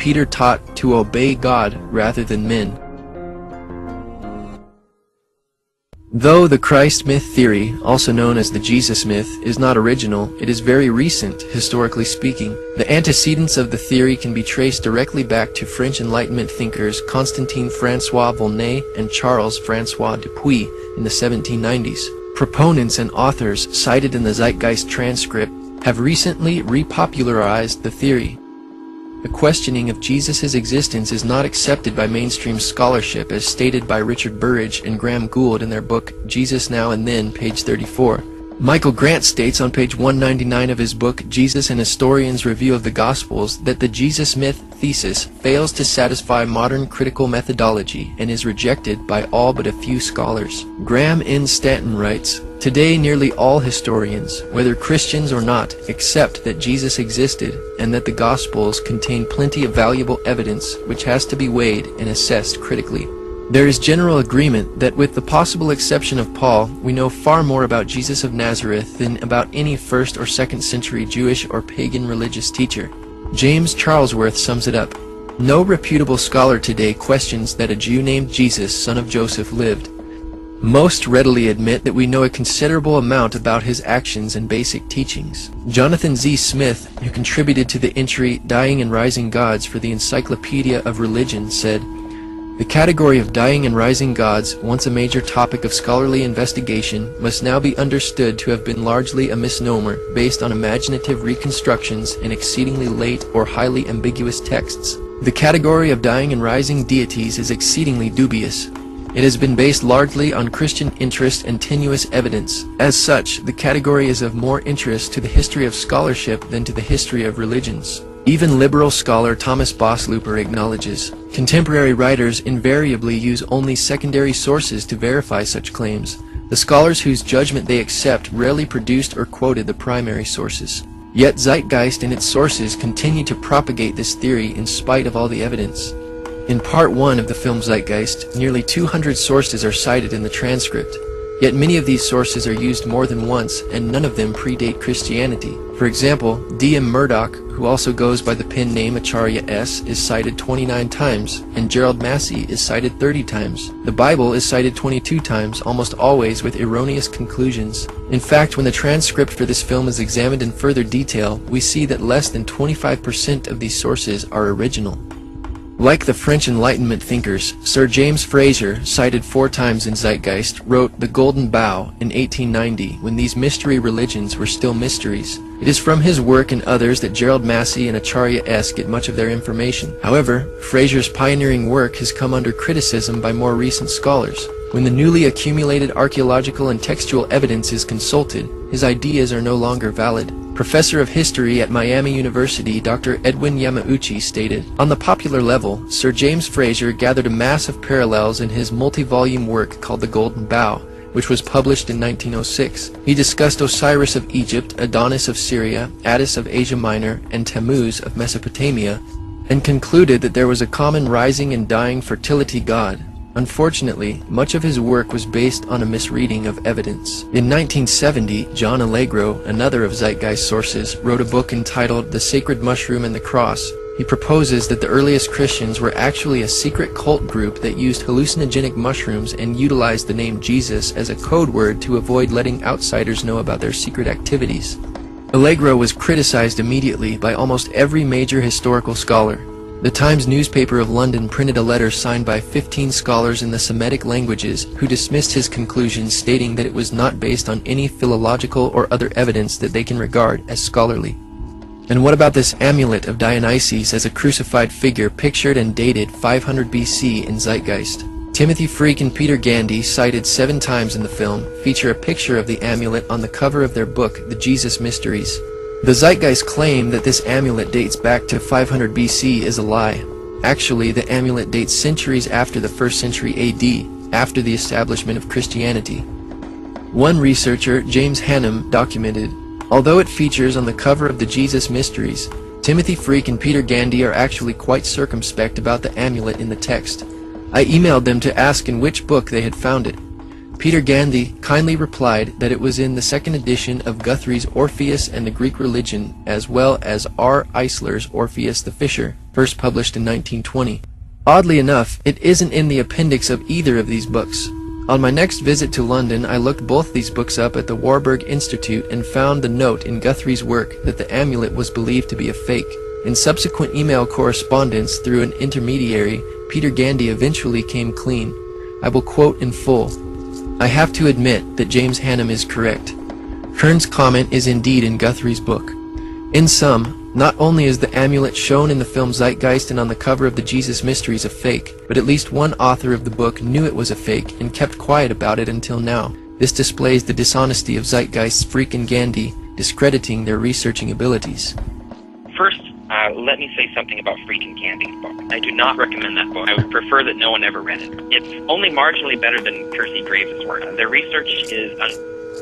Peter taught to obey God rather than men. Though the Christ myth theory, also known as the Jesus myth, is not original, it is very recent, historically speaking. The antecedents of the theory can be traced directly back to French Enlightenment thinkers Constantin-François Volney and Charles-François Dupuy in the 1790s. Proponents and authors cited in the Zeitgeist transcript have recently repopularized the theory. The questioning of Jesus' existence is not accepted by mainstream scholarship, as stated by Richard Burridge and Graham Gould in their book Jesus Now and Then, page 34. Michael Grant states on page 199 of his book Jesus, an Historian's Review of the Gospels, that the Jesus myth thesis fails to satisfy modern critical methodology and is rejected by all but a few scholars. Graham N. Stanton writes, "Today nearly all historians, whether Christians or not, accept that Jesus existed and that the Gospels contain plenty of valuable evidence which has to be weighed and assessed critically. There is general agreement that with the possible exception of Paul, we know far more about Jesus of Nazareth than about any 1st or 2nd century Jewish or pagan religious teacher." James Charlesworth sums it up. "No reputable scholar today questions that a Jew named Jesus, son of Joseph, lived. Most readily admit that we know a considerable amount about his actions and basic teachings." Jonathan Z. Smith, who contributed to the entry Dying and Rising Gods for the Encyclopedia of Religion, said, "The category of dying and rising gods, once a major topic of scholarly investigation, must now be understood to have been largely a misnomer based on imaginative reconstructions in exceedingly late or highly ambiguous texts. The category of dying and rising deities is exceedingly dubious. It has been based largely on Christian interest and tenuous evidence. As such, the category is of more interest to the history of scholarship than to the history of religions." Even liberal scholar Thomas Boslooper acknowledges, "Contemporary writers invariably use only secondary sources to verify such claims. The scholars whose judgment they accept rarely produced or quoted the primary sources. Yet Zeitgeist and its sources continue to propagate this theory in spite of all the evidence." In Part 1 of the film Zeitgeist, nearly 200 sources are cited in the transcript. Yet many of these sources are used more than once, and none of them predate Christianity. For example, D.M. Murdoch, who also goes by the pen name Acharya S., is cited 29 times, and Gerald Massey is cited 30 times. The Bible is cited 22 times, almost always with erroneous conclusions. In fact, when the transcript for this film is examined in further detail, we see that less than 25% of these sources are original. Like the French Enlightenment thinkers, Sir James Frazer, cited 4 times in Zeitgeist, wrote The Golden Bough in 1890, when these mystery religions were still mysteries. It is from his work and others that Gerald Massey and Acharya S. get much of their information. However, Frazer's pioneering work has come under criticism by more recent scholars. When the newly accumulated archaeological and textual evidence is consulted, his ideas are no longer valid. Professor of History at Miami University, Dr. Edwin Yamauchi stated, "On the popular level, Sir James Frazer gathered a mass of parallels in his multi-volume work called The Golden Bough, which was published in 1906. He discussed Osiris of Egypt, Adonis of Syria, Attis of Asia Minor, and Tammuz of Mesopotamia, and concluded that there was a common rising and dying fertility god. Unfortunately, much of his work was based on a misreading of evidence." In 1970, John Allegro, another of Zeitgeist sources, wrote a book entitled The Sacred Mushroom and the Cross. He proposes that the earliest Christians were actually a secret cult group that used hallucinogenic mushrooms and utilized the name Jesus as a code word to avoid letting outsiders know about their secret activities. Allegro was criticized immediately by almost every major historical scholar. The Times newspaper of London printed a letter signed by 15 scholars in the Semitic languages who dismissed his conclusions, stating that it was not based on any philological or other evidence that they can regard as scholarly. And what about this amulet of Dionysus as a crucified figure pictured and dated 500 BC in Zeitgeist? Timothy Freak and Peter Gandy, cited 7 times in the film, feature a picture of the amulet on the cover of their book, The Jesus Mysteries. The Zeitgeist claim that this amulet dates back to 500 BC is a lie. Actually, the amulet dates centuries after the 1st century AD, after the establishment of Christianity. One researcher, James Hannum, documented, "Although it features on the cover of the Jesus Mysteries, Timothy Freak and Peter Gandy are actually quite circumspect about the amulet in the text. I emailed them to ask in which book they had found it. Peter Gandy kindly replied that it was in the second edition of Guthrie's Orpheus and the Greek Religion, as well as R. Eisler's Orpheus the Fisher, first published in 1920. Oddly enough, it isn't in the appendix of either of these books. On my next visit to London, I looked both these books up at the Warburg Institute and found the note in Guthrie's work that the amulet was believed to be a fake. In subsequent email correspondence through an intermediary, Peter Gandy eventually came clean. I will quote in full. "I have to admit that James Hannam is correct. Kern's comment is indeed in Guthrie's book. In sum, not only is the amulet shown in the film Zeitgeist and on the cover of the Jesus Mysteries a fake, but at least one author of the book knew it was a fake and kept quiet about it until now. This displays the dishonesty of Zeitgeist's Freak and Gandy, discrediting their researching abilities." First, let me say something about Freak and Gandy's book. I do not recommend that book. I would prefer that no one ever read it. It's only marginally better than Percy Graves' work. Their research is on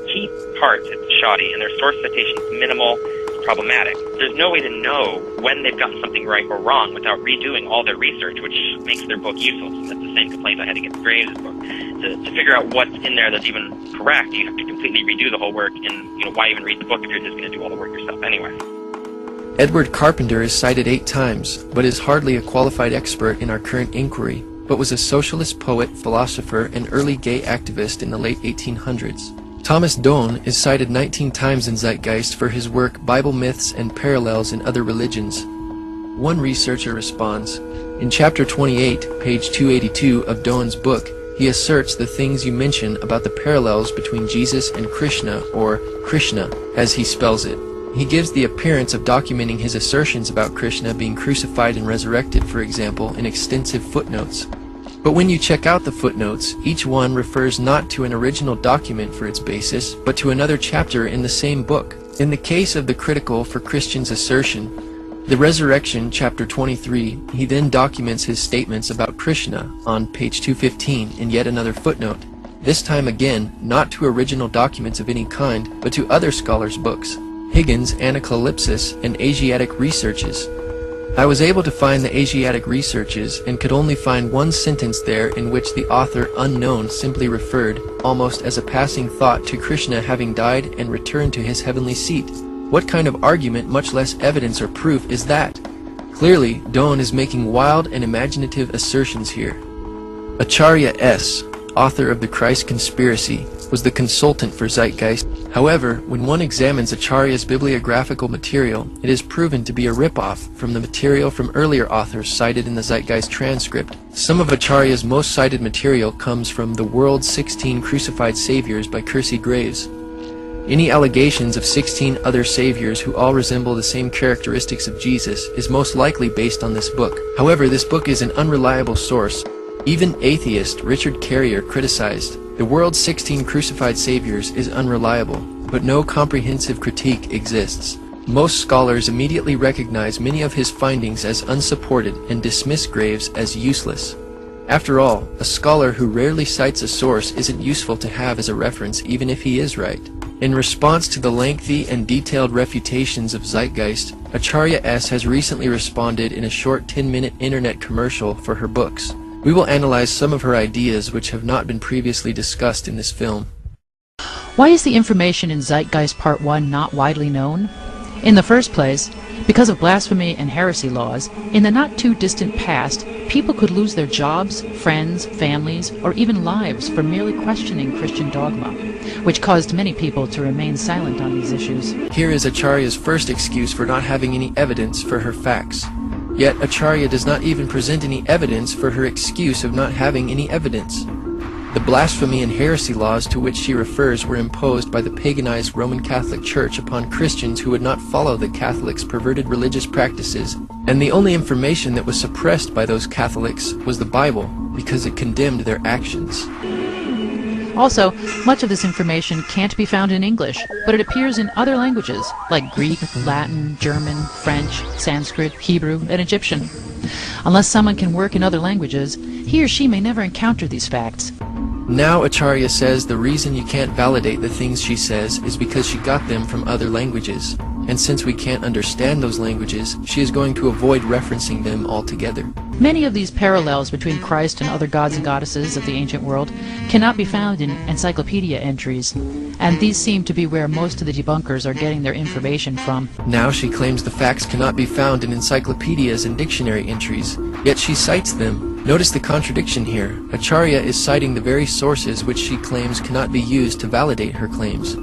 key parts, it's shoddy, and their source citation is minimal, problematic. There's no way to know when they've gotten something right or wrong without redoing all their research, which makes their book useless. And that's the same complaint I had against Graves' book. To figure out what's in there that's even correct, you have to completely redo the whole work, and why even read the book if you're just going to do all the work yourself anyway? Edward Carpenter is cited 8 times, but is hardly a qualified expert in our current inquiry, but was a socialist poet, philosopher, and early gay activist in the late 1800s. Thomas Doane is cited 19 times in Zeitgeist for his work Bible Myths and Parallels in Other Religions. One researcher responds, in chapter 28, page 282 of Doane's book, he asserts the things you mention about the parallels between Jesus and Krishna, or Krishna, as he spells it. He gives the appearance of documenting his assertions about Krishna being crucified and resurrected, for example, in extensive footnotes. But when you check out the footnotes, each one refers not to an original document for its basis, but to another chapter in the same book. In the case of the critical for Christian's assertion, the Resurrection, chapter 23, he then documents his statements about Krishna on page 215 in yet another footnote, this time again not to original documents of any kind, but to other scholars' books. Higgins' Anacalypsis and Asiatic Researches. I was able to find the Asiatic Researches and could only find one sentence there in which the author unknown simply referred, almost as a passing thought, to Krishna having died and returned to his heavenly seat. What kind of argument, much less evidence or proof, is that? Clearly, Doane is making wild and imaginative assertions here. Acharya S., author of The Christ Conspiracy, was the consultant for Zeitgeist. However, when one examines Acharya's bibliographical material, it is proven to be a rip-off from the material from earlier authors cited in the Zeitgeist transcript. Some of Acharya's most cited material comes from The World's 16 Crucified Saviors by Percy Graves. Any allegations of 16 other saviors who all resemble the same characteristics of Jesus is most likely based on this book. However, this book is an unreliable source. Even atheist Richard Carrier criticized, "The World's 16 Crucified Saviors is unreliable, but no comprehensive critique exists." Most scholars immediately recognize many of his findings as unsupported and dismiss Graves as useless. After all, a scholar who rarely cites a source isn't useful to have as a reference even if he is right. In response to the lengthy and detailed refutations of Zeitgeist, Acharya S. has recently responded in a short 10-minute internet commercial for her books. We will analyze some of her ideas which have not been previously discussed in this film. Why is the information in Zeitgeist Part 1 not widely known? In the first place, because of blasphemy and heresy laws, in the not-too-distant past, people could lose their jobs, friends, families, or even lives for merely questioning Christian dogma, which caused many people to remain silent on these issues. Here is Acharya's first excuse for not having any evidence for her facts. Yet Acharya does not even present any evidence for her excuse of not having any evidence. The blasphemy and heresy laws to which she refers were imposed by the paganized Roman Catholic Church upon Christians who would not follow the Catholics' perverted religious practices, and the only information that was suppressed by those Catholics was the Bible, because it condemned their actions. Also, much of this information can't be found in English, but it appears in other languages, like Greek, Latin, German, French, Sanskrit, Hebrew, and Egyptian. Unless someone can work in other languages, he or she may never encounter these facts. Now Acharya says the reason you can't validate the things she says is because she got them from other languages. and since we can't understand those languages, she is going to avoid referencing them altogether. Many of these parallels between Christ and other gods and goddesses of the ancient world cannot be found in encyclopedia entries, and these seem to be where most of the debunkers are getting their information from. Now she claims the facts cannot be found in encyclopedias and dictionary entries, yet she cites them. Notice the contradiction here. Acharya is citing the very sources which she claims cannot be used to validate her claims.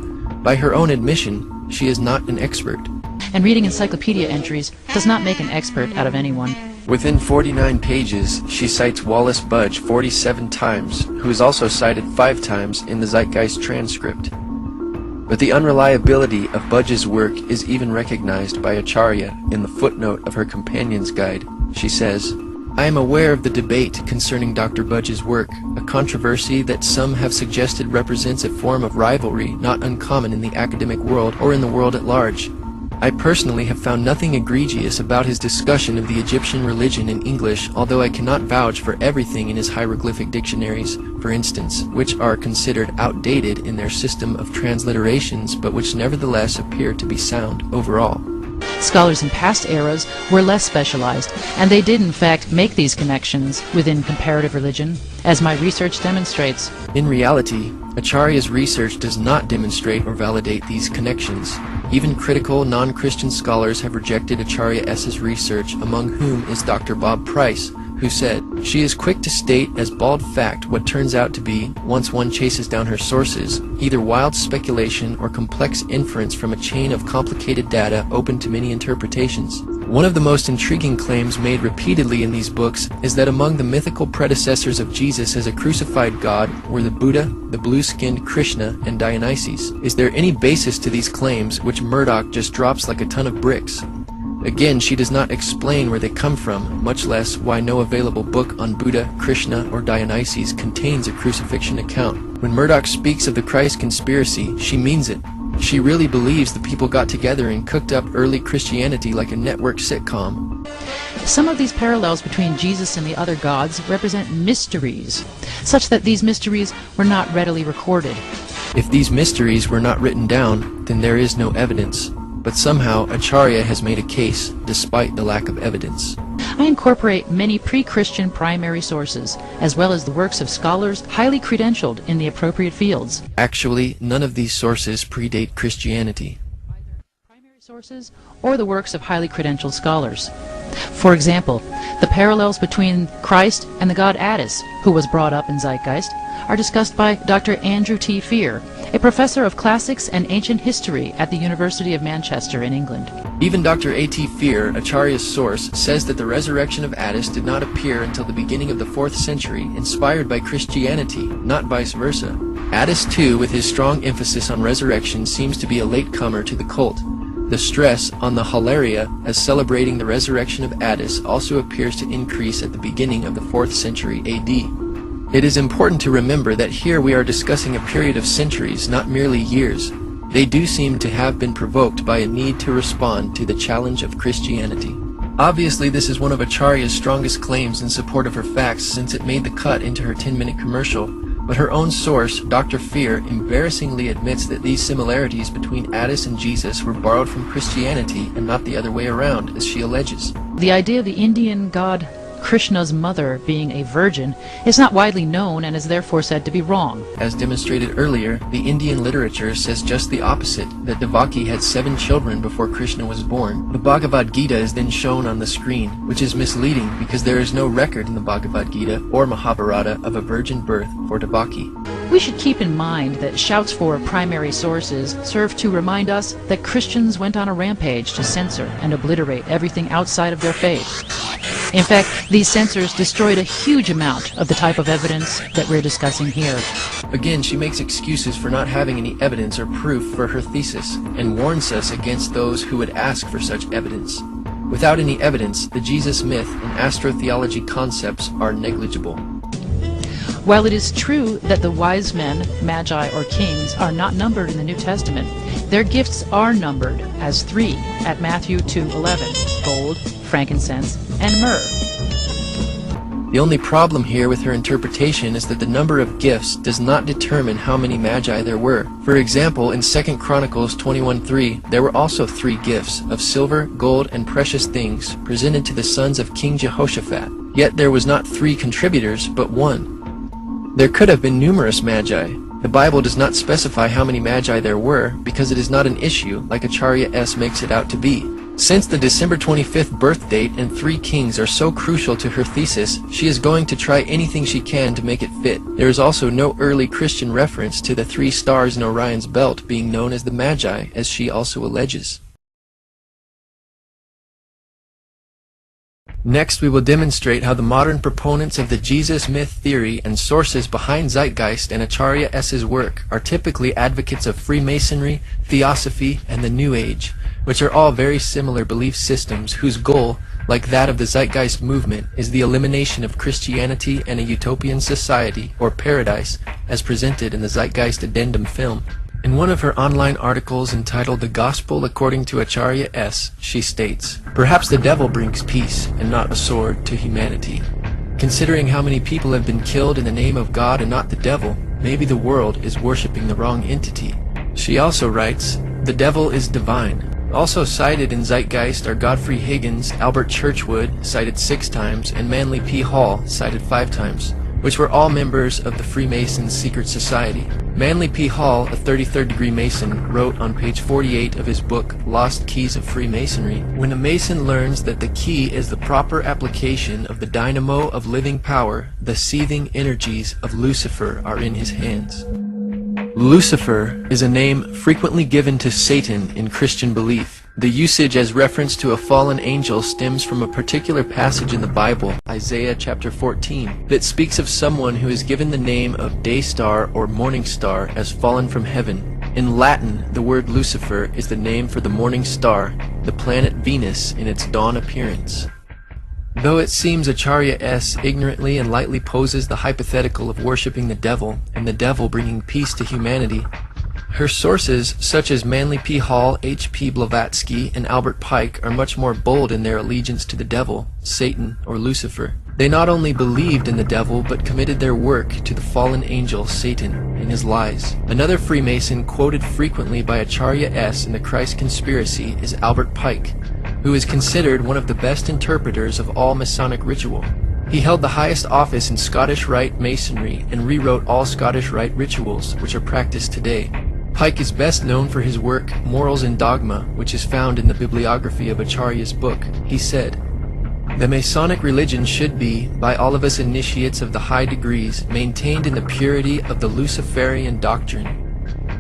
By her own admission, she is not an expert. And reading encyclopedia entries does not make an expert out of anyone. Within 49 pages, she cites Wallace Budge 47 times, who is also cited 5 times in the Zeitgeist transcript. But the unreliability of Budge's work is even recognized by Acharya in the footnote of her companion's guide. She says, "I am aware of the debate concerning Dr. Budge's work, a controversy that some have suggested represents a form of rivalry not uncommon in the academic world or in the world at large. I personally have found nothing egregious about his discussion of the Egyptian religion in English, although I cannot vouch for everything in his hieroglyphic dictionaries, for instance, which are considered outdated in their system of transliterations, but which nevertheless appear to be sound overall." Scholars in past eras were less specialized, and they did in fact make these connections within comparative religion, as my research demonstrates. In reality, Acharya's research does not demonstrate or validate these connections. Even critical, non-Christian scholars have rejected Acharya S.'s research, among whom is Dr. Bob Price, who said, "She is quick to state as bald fact what turns out to be, once one chases down her sources, either wild speculation or complex inference from a chain of complicated data open to many interpretations." One of the most intriguing claims made repeatedly in these books is that among the mythical predecessors of Jesus as a crucified god were the Buddha, the blue-skinned Krishna, and Dionysus. Is there any basis to these claims which Murdoch just drops like a ton of bricks? Again, she does not explain where they come from, much less why no available book on Buddha, Krishna, or Dionysus contains a crucifixion account. When Murdoch speaks of the Christ conspiracy, she means it. She really believes the people got together and cooked up early Christianity like a network sitcom. Some of these parallels between Jesus and the other gods represent mysteries, such that these mysteries were not readily recorded. If these mysteries were not written down, then there is no evidence. But somehow Acharya has made a case, despite the lack of evidence. I incorporate many pre-Christian primary sources, as well as the works of scholars highly credentialed in the appropriate fields. Actually, none of these sources predate Christianity. Primary sources or the works of highly credentialed scholars. For example, the parallels between Christ and the god Attis, who was brought up in Zeitgeist, are discussed by Dr. Andrew T. Fear, a professor of classics and ancient history at the University of Manchester in England. Even Dr. A.T. Fear, Acharya's source, says that the resurrection of Attis did not appear until the beginning of the 4th century, inspired by Christianity, not vice versa. Attis, too, with his strong emphasis on resurrection, seems to be a latecomer to the cult. The stress on the Holaria as celebrating the resurrection of Attis also appears to increase at the beginning of the 4th century A.D. It is important to remember that here we are discussing a period of centuries, not merely years. They do seem to have been provoked by a need to respond to the challenge of Christianity. Obviously, this is one of Acharya's strongest claims in support of her facts, since it made the cut into her 10-minute commercial. But her own source, Dr. Fear, embarrassingly admits that these similarities between Attis and Jesus were borrowed from Christianity and not the other way around, as she alleges. The idea of the Indian god Krishna's mother being a virgin is not widely known and is therefore said to be wrong. As demonstrated earlier, the Indian literature says just the opposite, that Devaki had 7 children before Krishna was born. The Bhagavad Gita is then shown on the screen, which is misleading because there is no record in the Bhagavad Gita or Mahabharata of a virgin birth for Devaki. We should keep in mind that shouts for primary sources serve to remind us that Christians went on a rampage to censor and obliterate everything outside of their faith. In fact, these censors destroyed a huge amount of the type of evidence that we're discussing here. Again, she makes excuses for not having any evidence or proof for her thesis, and warns us against those who would ask for such evidence. Without any evidence, the Jesus myth and astrotheology concepts are negligible. While it is true that the wise men, magi, or kings are not numbered in the New Testament, their gifts are numbered as 3 at Matthew 2:11, gold, frankincense, and myrrh. The only problem here with her interpretation is that the number of gifts does not determine how many magi there were. For example, in 2 Chronicles 21:3, there were also 3 gifts of silver, gold, and precious things presented to the sons of King Jehoshaphat. Yet there was not 3 contributors, but 1. There could have been numerous magi. The Bible does not specify how many magi there were because it is not an issue like Acharya S. makes it out to be. Since the December 25th birth date and 3 kings are so crucial to her thesis, she is going to try anything she can to make it fit. There is also no early Christian reference to the 3 stars in Orion's belt being known as the Magi, as she also alleges. Next, we will demonstrate how the modern proponents of the Jesus myth theory and sources behind Zeitgeist and Acharya S.'s work are typically advocates of Freemasonry, Theosophy, and the New Age, which are all very similar belief systems whose goal, like that of the Zeitgeist movement, is the elimination of Christianity and a utopian society, or paradise, as presented in the Zeitgeist Addendum film. In one of her online articles entitled The Gospel According to Acharya S., she states, "Perhaps the devil brings peace, and not a sword, to humanity. Considering how many people have been killed in the name of God and not the devil, maybe the world is worshipping the wrong entity." She also writes, "The devil is divine." Also cited in Zeitgeist are Godfrey Higgins, Albert Churchwood, cited 6 times, and Manly P. Hall, cited 5 times, which were all members of the Freemasons' secret society. Manly P. Hall, a 33rd degree Mason, wrote on page 48 of his book, Lost Keys of Freemasonry, "When a Mason learns that the key is the proper application of the dynamo of living power, the seething energies of Lucifer are in his hands." Lucifer is a name frequently given to Satan in Christian belief. The usage as reference to a fallen angel stems from a particular passage in the Bible, Isaiah chapter 14, that speaks of someone who is given the name of day star or morning star as fallen from heaven. In Latin, the word Lucifer is the name for the morning star, the planet Venus in its dawn appearance. Though it seems Acharya S. ignorantly and lightly poses the hypothetical of worshipping the devil and the devil bringing peace to humanity, her sources, such as Manly P. Hall, H. P. Blavatsky, and Albert Pike, are much more bold in their allegiance to the devil, Satan, or Lucifer. They not only believed in the devil, but committed their work to the fallen angel, Satan, and his lies. Another Freemason quoted frequently by Acharya S. in the Christ Conspiracy is Albert Pike, who is considered one of the best interpreters of all Masonic ritual. He held the highest office in Scottish Rite Masonry and rewrote all Scottish Rite rituals, which are practiced today. Pike is best known for his work, Morals and Dogma, which is found in the bibliography of Acharya's book. He said, "The Masonic religion should be, by all of us initiates of the high degrees, maintained in the purity of the Luciferian doctrine.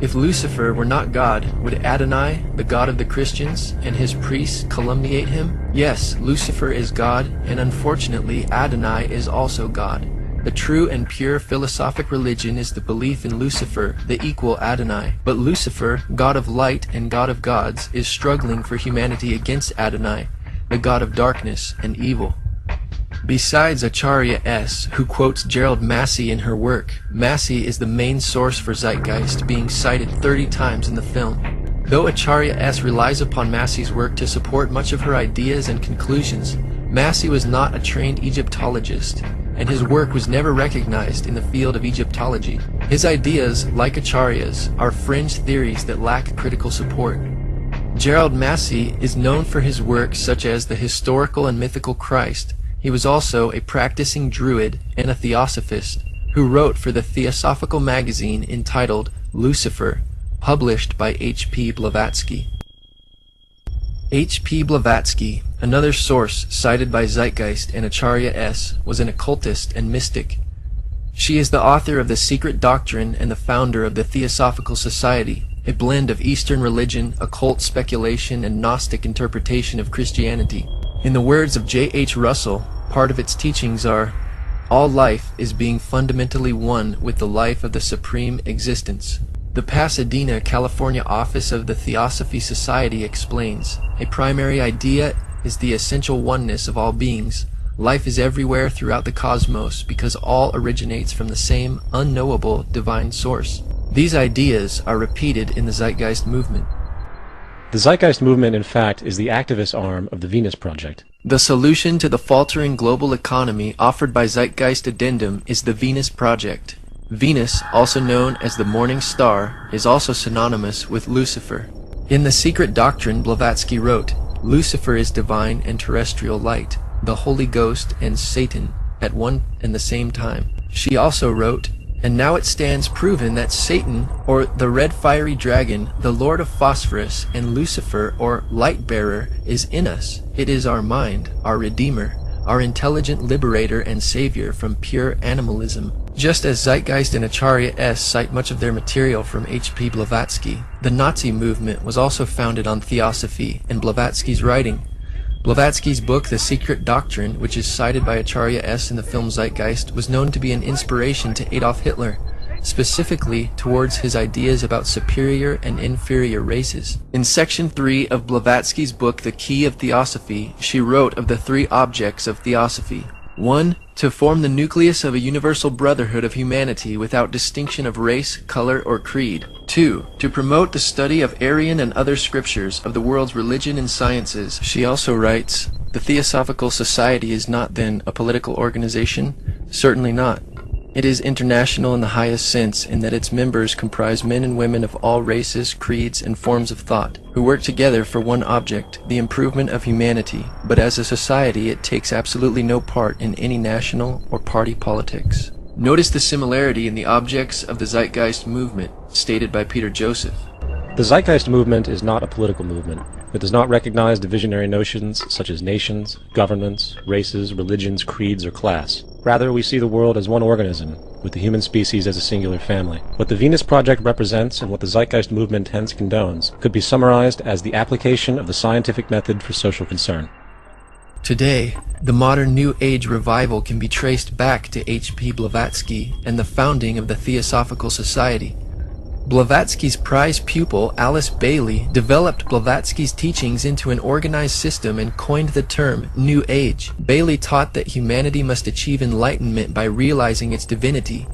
If Lucifer were not God, would Adonai, the God of the Christians, and his priests calumniate him? Yes, Lucifer is God, and unfortunately Adonai is also God. The true and pure philosophic religion is the belief in Lucifer, the equal Adonai. But Lucifer, God of light and God of gods, is struggling for humanity against Adonai, the God of darkness and evil." Besides Acharya S., who quotes Gerald Massey in her work, Massey is the main source for Zeitgeist, being cited 30 times in the film. Though Acharya S. relies upon Massey's work to support much of her ideas and conclusions, Massey was not a trained Egyptologist, and his work was never recognized in the field of Egyptology. His ideas, like Acharya's, are fringe theories that lack critical support. Gerald Massey is known for his works such as The Historical and Mythical Christ. He was also a practicing Druid and a Theosophist who wrote for the Theosophical magazine entitled Lucifer, published by H. P. Blavatsky. H. P. Blavatsky, another source cited by Zeitgeist and Acharya S., was an occultist and mystic. She is the author of The Secret Doctrine and the founder of the Theosophical Society, a blend of Eastern religion, occult speculation, and Gnostic interpretation of Christianity. In the words of J. H. Russell, part of its teachings are, "All life is being fundamentally one with the life of the Supreme Existence." The Pasadena, California office of the Theosophy Society explains, "A primary idea is the essential oneness of all beings. Life is everywhere throughout the cosmos because all originates from the same unknowable divine source." These ideas are repeated in the Zeitgeist movement. The Zeitgeist movement, in fact, is the activist arm of the Venus Project. The solution to the faltering global economy offered by Zeitgeist Addendum is the Venus Project. Venus, also known as the morning star, is also synonymous with Lucifer. In The Secret Doctrine, Blavatsky wrote, "Lucifer is divine and terrestrial light, the Holy Ghost and Satan at one and the same time." She also wrote, "And now it stands proven that Satan, or the red fiery dragon, the lord of phosphorus, and Lucifer, or light-bearer, is in us. It is our mind, our redeemer, our intelligent liberator and savior from pure animalism." Just as Zeitgeist and Acharya S. cite much of their material from H.P. Blavatsky, the Nazi movement was also founded on theosophy and Blavatsky's writing. Blavatsky's book, The Secret Doctrine, which is cited by Acharya S. in the film Zeitgeist, was known to be an inspiration to Adolf Hitler, specifically towards his ideas about superior and inferior races. In Section 3 of Blavatsky's book, The Key of Theosophy, she wrote of the three objects of theosophy. 1. To form the nucleus of a universal brotherhood of humanity without distinction of race, color, or creed. 2. To promote the study of Aryan and other scriptures of the world's religion and sciences. She also writes, "The Theosophical Society is not, then, a political organization? Certainly not. It is international in the highest sense, in that its members comprise men and women of all races, creeds, and forms of thought, who work together for one object, the improvement of humanity, but as a society it takes absolutely no part in any national or party politics." Notice the similarity in the objects of the Zeitgeist movement, stated by Peter Joseph. The Zeitgeist movement is not a political movement. It does not recognize divisionary notions such as nations, governments, races, religions, creeds, or class. Rather, we see the world as one organism, with the human species as a singular family. What the Venus Project represents and what the Zeitgeist movement hence condones could be summarized as the application of the scientific method for social concern. Today, the modern New Age revival can be traced back to H.P. Blavatsky and the founding of the Theosophical Society. Blavatsky's prize pupil, Alice Bailey, developed Blavatsky's teachings into an organized system and coined the term New Age. Bailey taught that humanity must achieve enlightenment by realizing its divinity.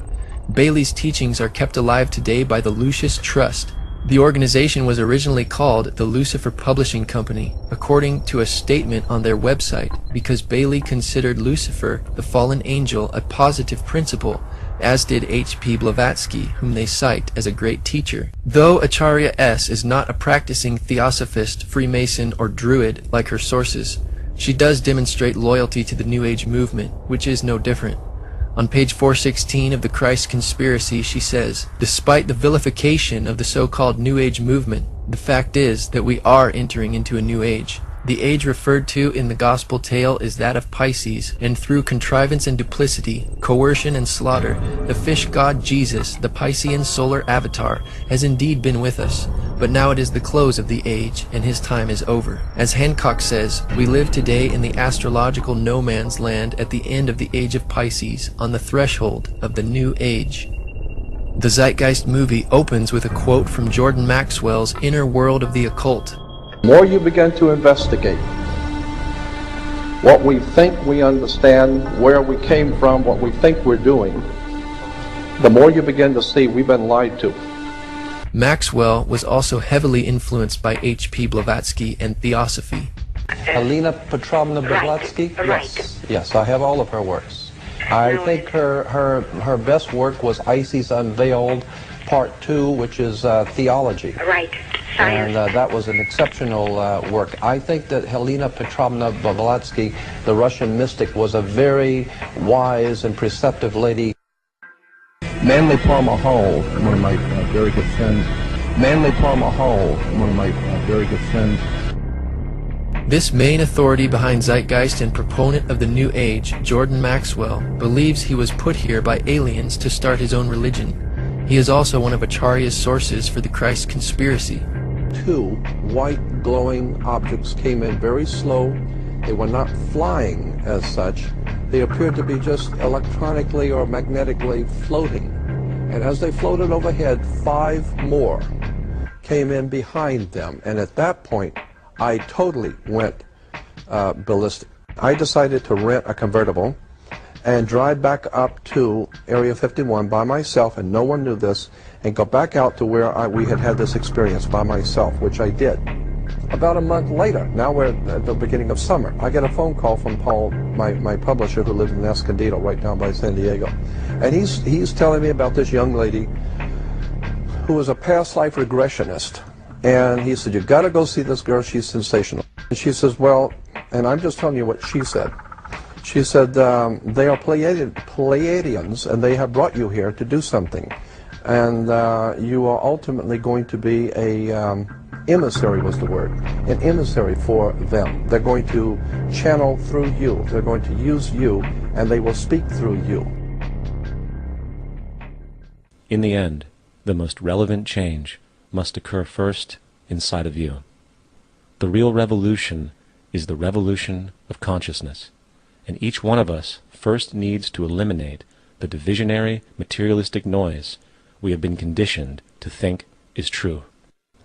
Bailey's teachings are kept alive today by the Lucis Trust. The organization was originally called the Lucifer Publishing Company, according to a statement on their website, because Bailey considered Lucifer, the fallen angel, a positive principle, as did H.P. Blavatsky, whom they cite as a great teacher. Though Acharya S. is not a practicing theosophist, Freemason, or Druid like her sources, she does demonstrate loyalty to the New Age movement, which is no different. On page 416 of The Christ Conspiracy, she says, "Despite the vilification of the so-called New Age movement, the fact is that we are entering into a new age. The age referred to in the gospel tale is that of Pisces, and through contrivance and duplicity, coercion and slaughter, the fish god Jesus, the Piscean solar avatar, has indeed been with us. But now it is the close of the age, and his time is over. As Hancock says, we live today in the astrological no man's land at the end of the age of Pisces, on the threshold of the new age." The Zeitgeist movie opens with a quote from Jordan Maxwell's Inner World of the Occult. The more you begin to investigate what we think we understand, where we came from, what we think we're doing, the more you begin to see we've been lied to. Maxwell was also heavily influenced by H.P. Blavatsky and Theosophy. Helena Petrovna Blavatsky? Right. Yes, I have all of her works. I think her best work was Isis Unveiled, Part 2, which is theology. Right. And that was an exceptional work. I think that Helena Petrovna Blavatsky, the Russian mystic, was a very wise and perceptive lady. Manly Palmer Hall, one of my very good friends. Manly Palmer Hall, one of my very good friends. This main authority behind Zeitgeist and proponent of the New Age, Jordan Maxwell, believes he was put here by aliens to start his own religion. He is also one of Acharya's sources for the Christ Conspiracy. 2 white glowing objects came in very slow. They were not flying as such. They appeared to be just electronically or magnetically floating. And as they floated overhead, 5 more came in behind them. And at that point, I totally went ballistic. I decided to rent a convertible and drive back up to Area 51 by myself, and no one knew this, and go back out to where we had had this experience by myself, which I did. About a month later, now we're at the beginning of summer, I get a phone call from Paul, my publisher, who lives in Escondido, right down by San Diego. And he's telling me about this young lady who is a past life regressionist. And he said, you've got to go see this girl, she's sensational. And she says, well, and I'm just telling you what she said. She said, they are Pleiadians, and they have brought you here to do something. And you are ultimately going to be a emissary, was the word, an emissary for them. They're going to channel through you. They're going to use you, and they will speak through you. In the end, the most relevant change must occur first inside of you. The real revolution is the revolution of consciousness, and each one of us first needs to eliminate the divisionary, materialistic noise we have been conditioned to think is true,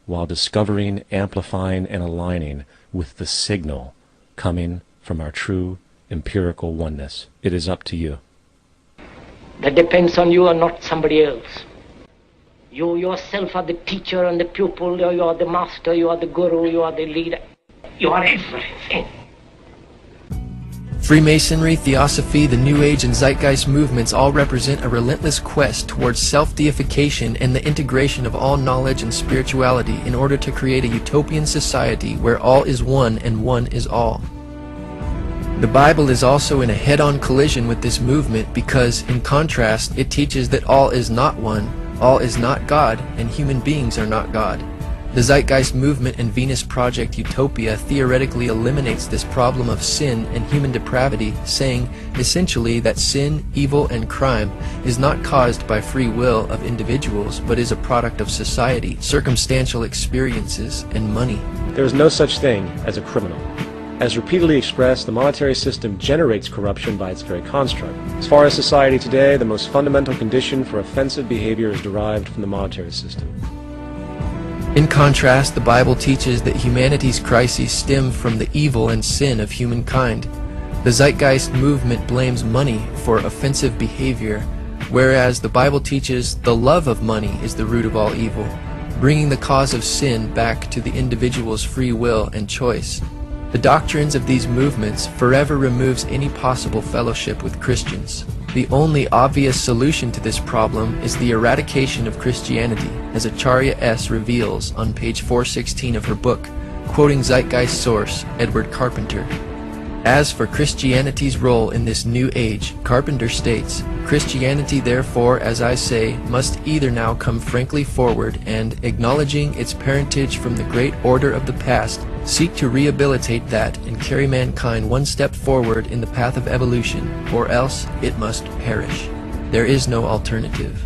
while discovering, amplifying, and aligning with the signal coming from our true empirical oneness. It is up to you. That depends on you and not somebody else. You yourself are the teacher and the pupil, you are the master, you are the guru, you are the leader. You are everything. Freemasonry, Theosophy, the New Age, and Zeitgeist movements all represent a relentless quest towards self-deification and the integration of all knowledge and spirituality in order to create a utopian society where all is one and one is all. The Bible is also in a head-on collision with this movement because, in contrast, it teaches that all is not one, all is not God, and human beings are not God. The Zeitgeist movement and Venus Project Utopia theoretically eliminates this problem of sin and human depravity, saying essentially that sin, evil, and crime is not caused by free will of individuals, but is a product of society, circumstantial experiences, and money. There is no such thing as a criminal. As repeatedly expressed, the monetary system generates corruption by its very construct. As far as society today, the most fundamental condition for offensive behavior is derived from the monetary system. In contrast, the Bible teaches that humanity's crises stem from the evil and sin of humankind. The Zeitgeist movement blames money for offensive behavior, whereas the Bible teaches the love of money is the root of all evil, bringing the cause of sin back to the individual's free will and choice. The doctrines of these movements forever removes any possible fellowship with Christians. The only obvious solution to this problem is the eradication of Christianity, as Acharya S. reveals on page 416 of her book, quoting Zeitgeist source Edward Carpenter. As for Christianity's role in this new age, Carpenter states, Christianity therefore, as I say, must either now come frankly forward and, acknowledging its parentage from the great order of the past, seek to rehabilitate that and carry mankind one step forward in the path of evolution, or else it must perish. There is no alternative.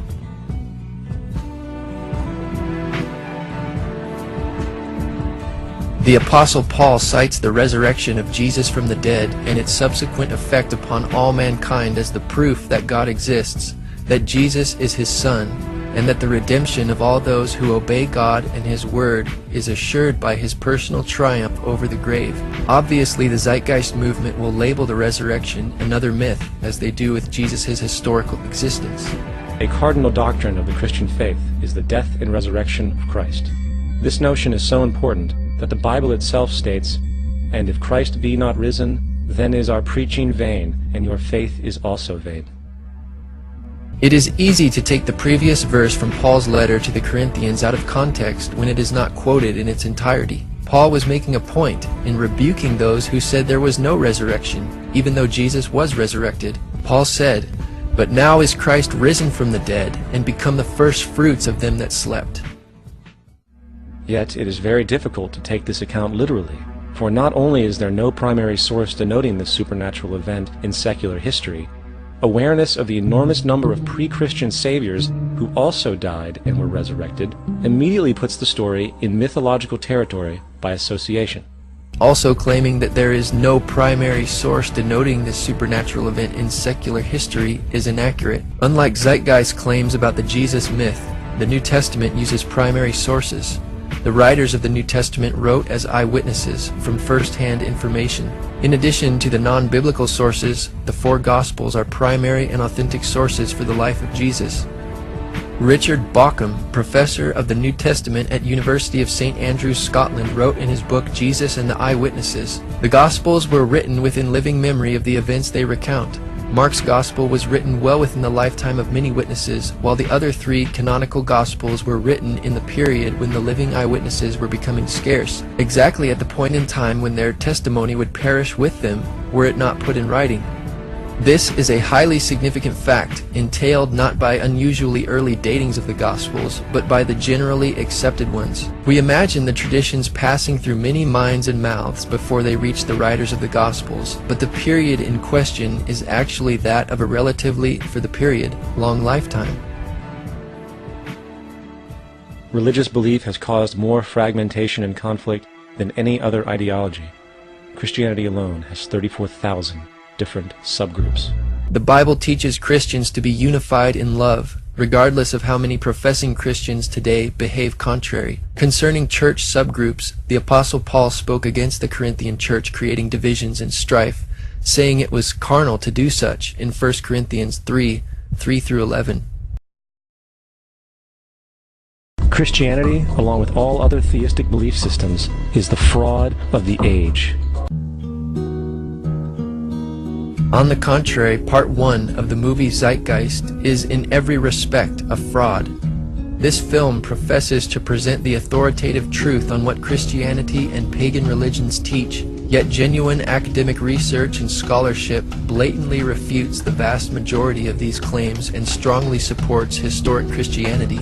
The Apostle Paul cites the resurrection of Jesus from the dead and its subsequent effect upon all mankind as the proof that God exists, that Jesus is his Son, and that the redemption of all those who obey God and his word is assured by his personal triumph over the grave. Obviously, the Zeitgeist movement will label the resurrection another myth, as they do with Jesus' historical existence. A cardinal doctrine of the Christian faith is the death and resurrection of Christ. This notion is so important that the Bible itself states, "And if Christ be not risen, then is our preaching vain, and your faith is also vain." It is easy to take the previous verse from Paul's letter to the Corinthians out of context when it is not quoted in its entirety. Paul was making a point in rebuking those who said there was no resurrection, even though Jesus was resurrected. Paul said, "But now is Christ risen from the dead, and become the first fruits of them that slept." Yet it is very difficult to take this account literally, for not only is there no primary source denoting this supernatural event in secular history, awareness of the enormous number of pre-Christian saviors who also died and were resurrected immediately puts the story in mythological territory by association. Also claiming that there is no primary source denoting this supernatural event in secular history is inaccurate. Unlike Zeitgeist claims about the Jesus myth, the New Testament uses primary sources. The writers of the New Testament wrote as eyewitnesses from first-hand information. In addition to the non-biblical sources, the four Gospels are primary and authentic sources for the life of Jesus. Richard Bauckham, professor of the New Testament at University of St. Andrews, Scotland, wrote in his book Jesus and the Eyewitnesses, "The Gospels were written within living memory of the events they recount. Mark's Gospel was written well within the lifetime of many witnesses, while the other three canonical Gospels were written in the period when the living eyewitnesses were becoming scarce, exactly at the point in time when their testimony would perish with them were it not put in writing. This is a highly significant fact, entailed not by unusually early datings of the Gospels, but by the generally accepted ones. We imagine the traditions passing through many minds and mouths before they reach the writers of the Gospels, but the period in question is actually that of a relatively, for the period, long lifetime." Religious belief has caused more fragmentation and conflict than any other ideology. Christianity alone has 34,000 different subgroups. The Bible teaches Christians to be unified in love, regardless of how many professing Christians today behave contrary. Concerning church subgroups, the Apostle Paul spoke against the Corinthian church creating divisions and strife, saying it was carnal to do such in 1 Corinthians 3:3-11. Christianity, along with all other theistic belief systems, is the fraud of the age. On the contrary, Part 1 of the movie Zeitgeist is in every respect a fraud. This film professes to present the authoritative truth on what Christianity and pagan religions teach, yet genuine academic research and scholarship blatantly refutes the vast majority of these claims and strongly supports historic Christianity.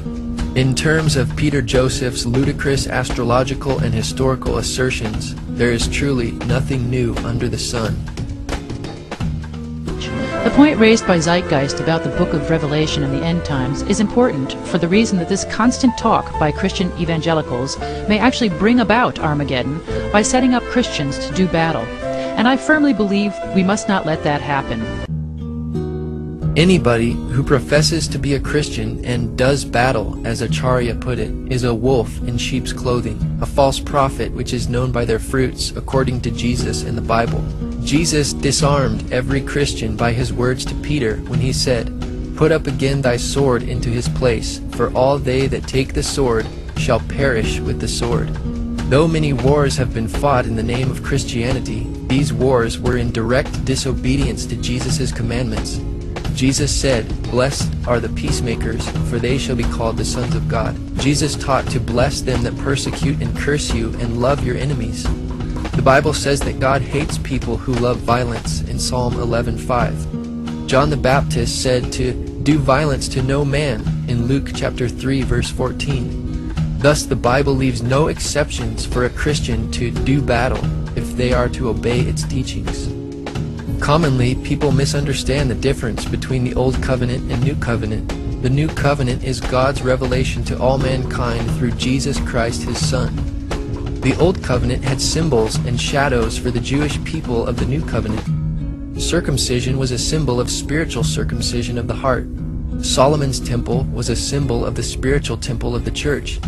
In terms of Peter Joseph's ludicrous astrological and historical assertions, there is truly nothing new under the sun. The point raised by Zeitgeist about the Book of Revelation and the end times is important for the reason that this constant talk by Christian evangelicals may actually bring about Armageddon by setting up Christians to do battle. And I firmly believe we must not let that happen. Anybody who professes to be a Christian and does battle, as Acharya put it, is a wolf in sheep's clothing, a false prophet which is known by their fruits, according to Jesus in the Bible. Jesus disarmed every Christian by his words to Peter when he said, "Put up again thy sword into his place, for all they that take the sword shall perish with the sword." Though many wars have been fought in the name of Christianity, these wars were in direct disobedience to Jesus' commandments. Jesus said, "Blessed are the peacemakers, for they shall be called the sons of God." Jesus taught to bless them that persecute and curse you and love your enemies. The Bible says that God hates people who love violence in Psalm 11:5. John the Baptist said to do violence to no man in Luke chapter 3 verse 14. Thus the Bible leaves no exceptions for a Christian to do battle if they are to obey its teachings. Commonly, people misunderstand the difference between the Old Covenant and New Covenant. The New Covenant is God's revelation to all mankind through Jesus Christ, his Son. The Old Covenant had symbols and shadows for the Jewish people of the New Covenant. Circumcision was a symbol of spiritual circumcision of the heart. Solomon's temple was a symbol of the spiritual temple of the church.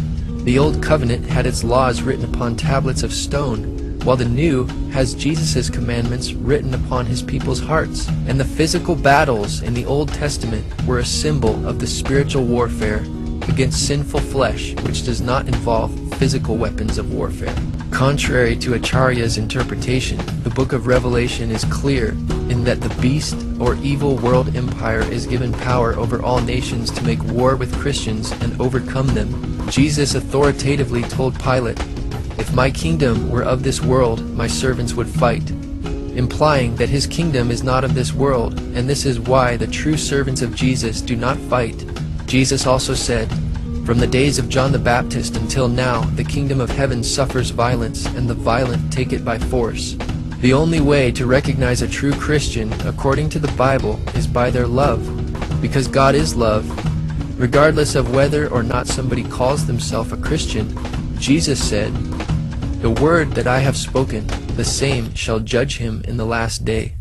The Old Covenant had its laws written upon tablets of stone, while the New has Jesus' commandments written upon his people's hearts. And the physical battles in the Old Testament were a symbol of the spiritual warfare against sinful flesh, which does not involve physical weapons of warfare. Contrary to Acharya's interpretation, the book of Revelation is clear in that the beast or evil world empire is given power over all nations to make war with Christians and overcome them. Jesus authoritatively told Pilate, "If my kingdom were of this world, my servants would fight," implying that his kingdom is not of this world, and this is why the true servants of Jesus do not fight. Jesus also said, "From the days of John the Baptist until now, the kingdom of heaven suffers violence, and the violent take it by force." The only way to recognize a true Christian, according to the Bible, is by their love, because God is love. Regardless of whether or not somebody calls themselves a Christian, Jesus said, "The word that I have spoken, the same shall judge him in the last day."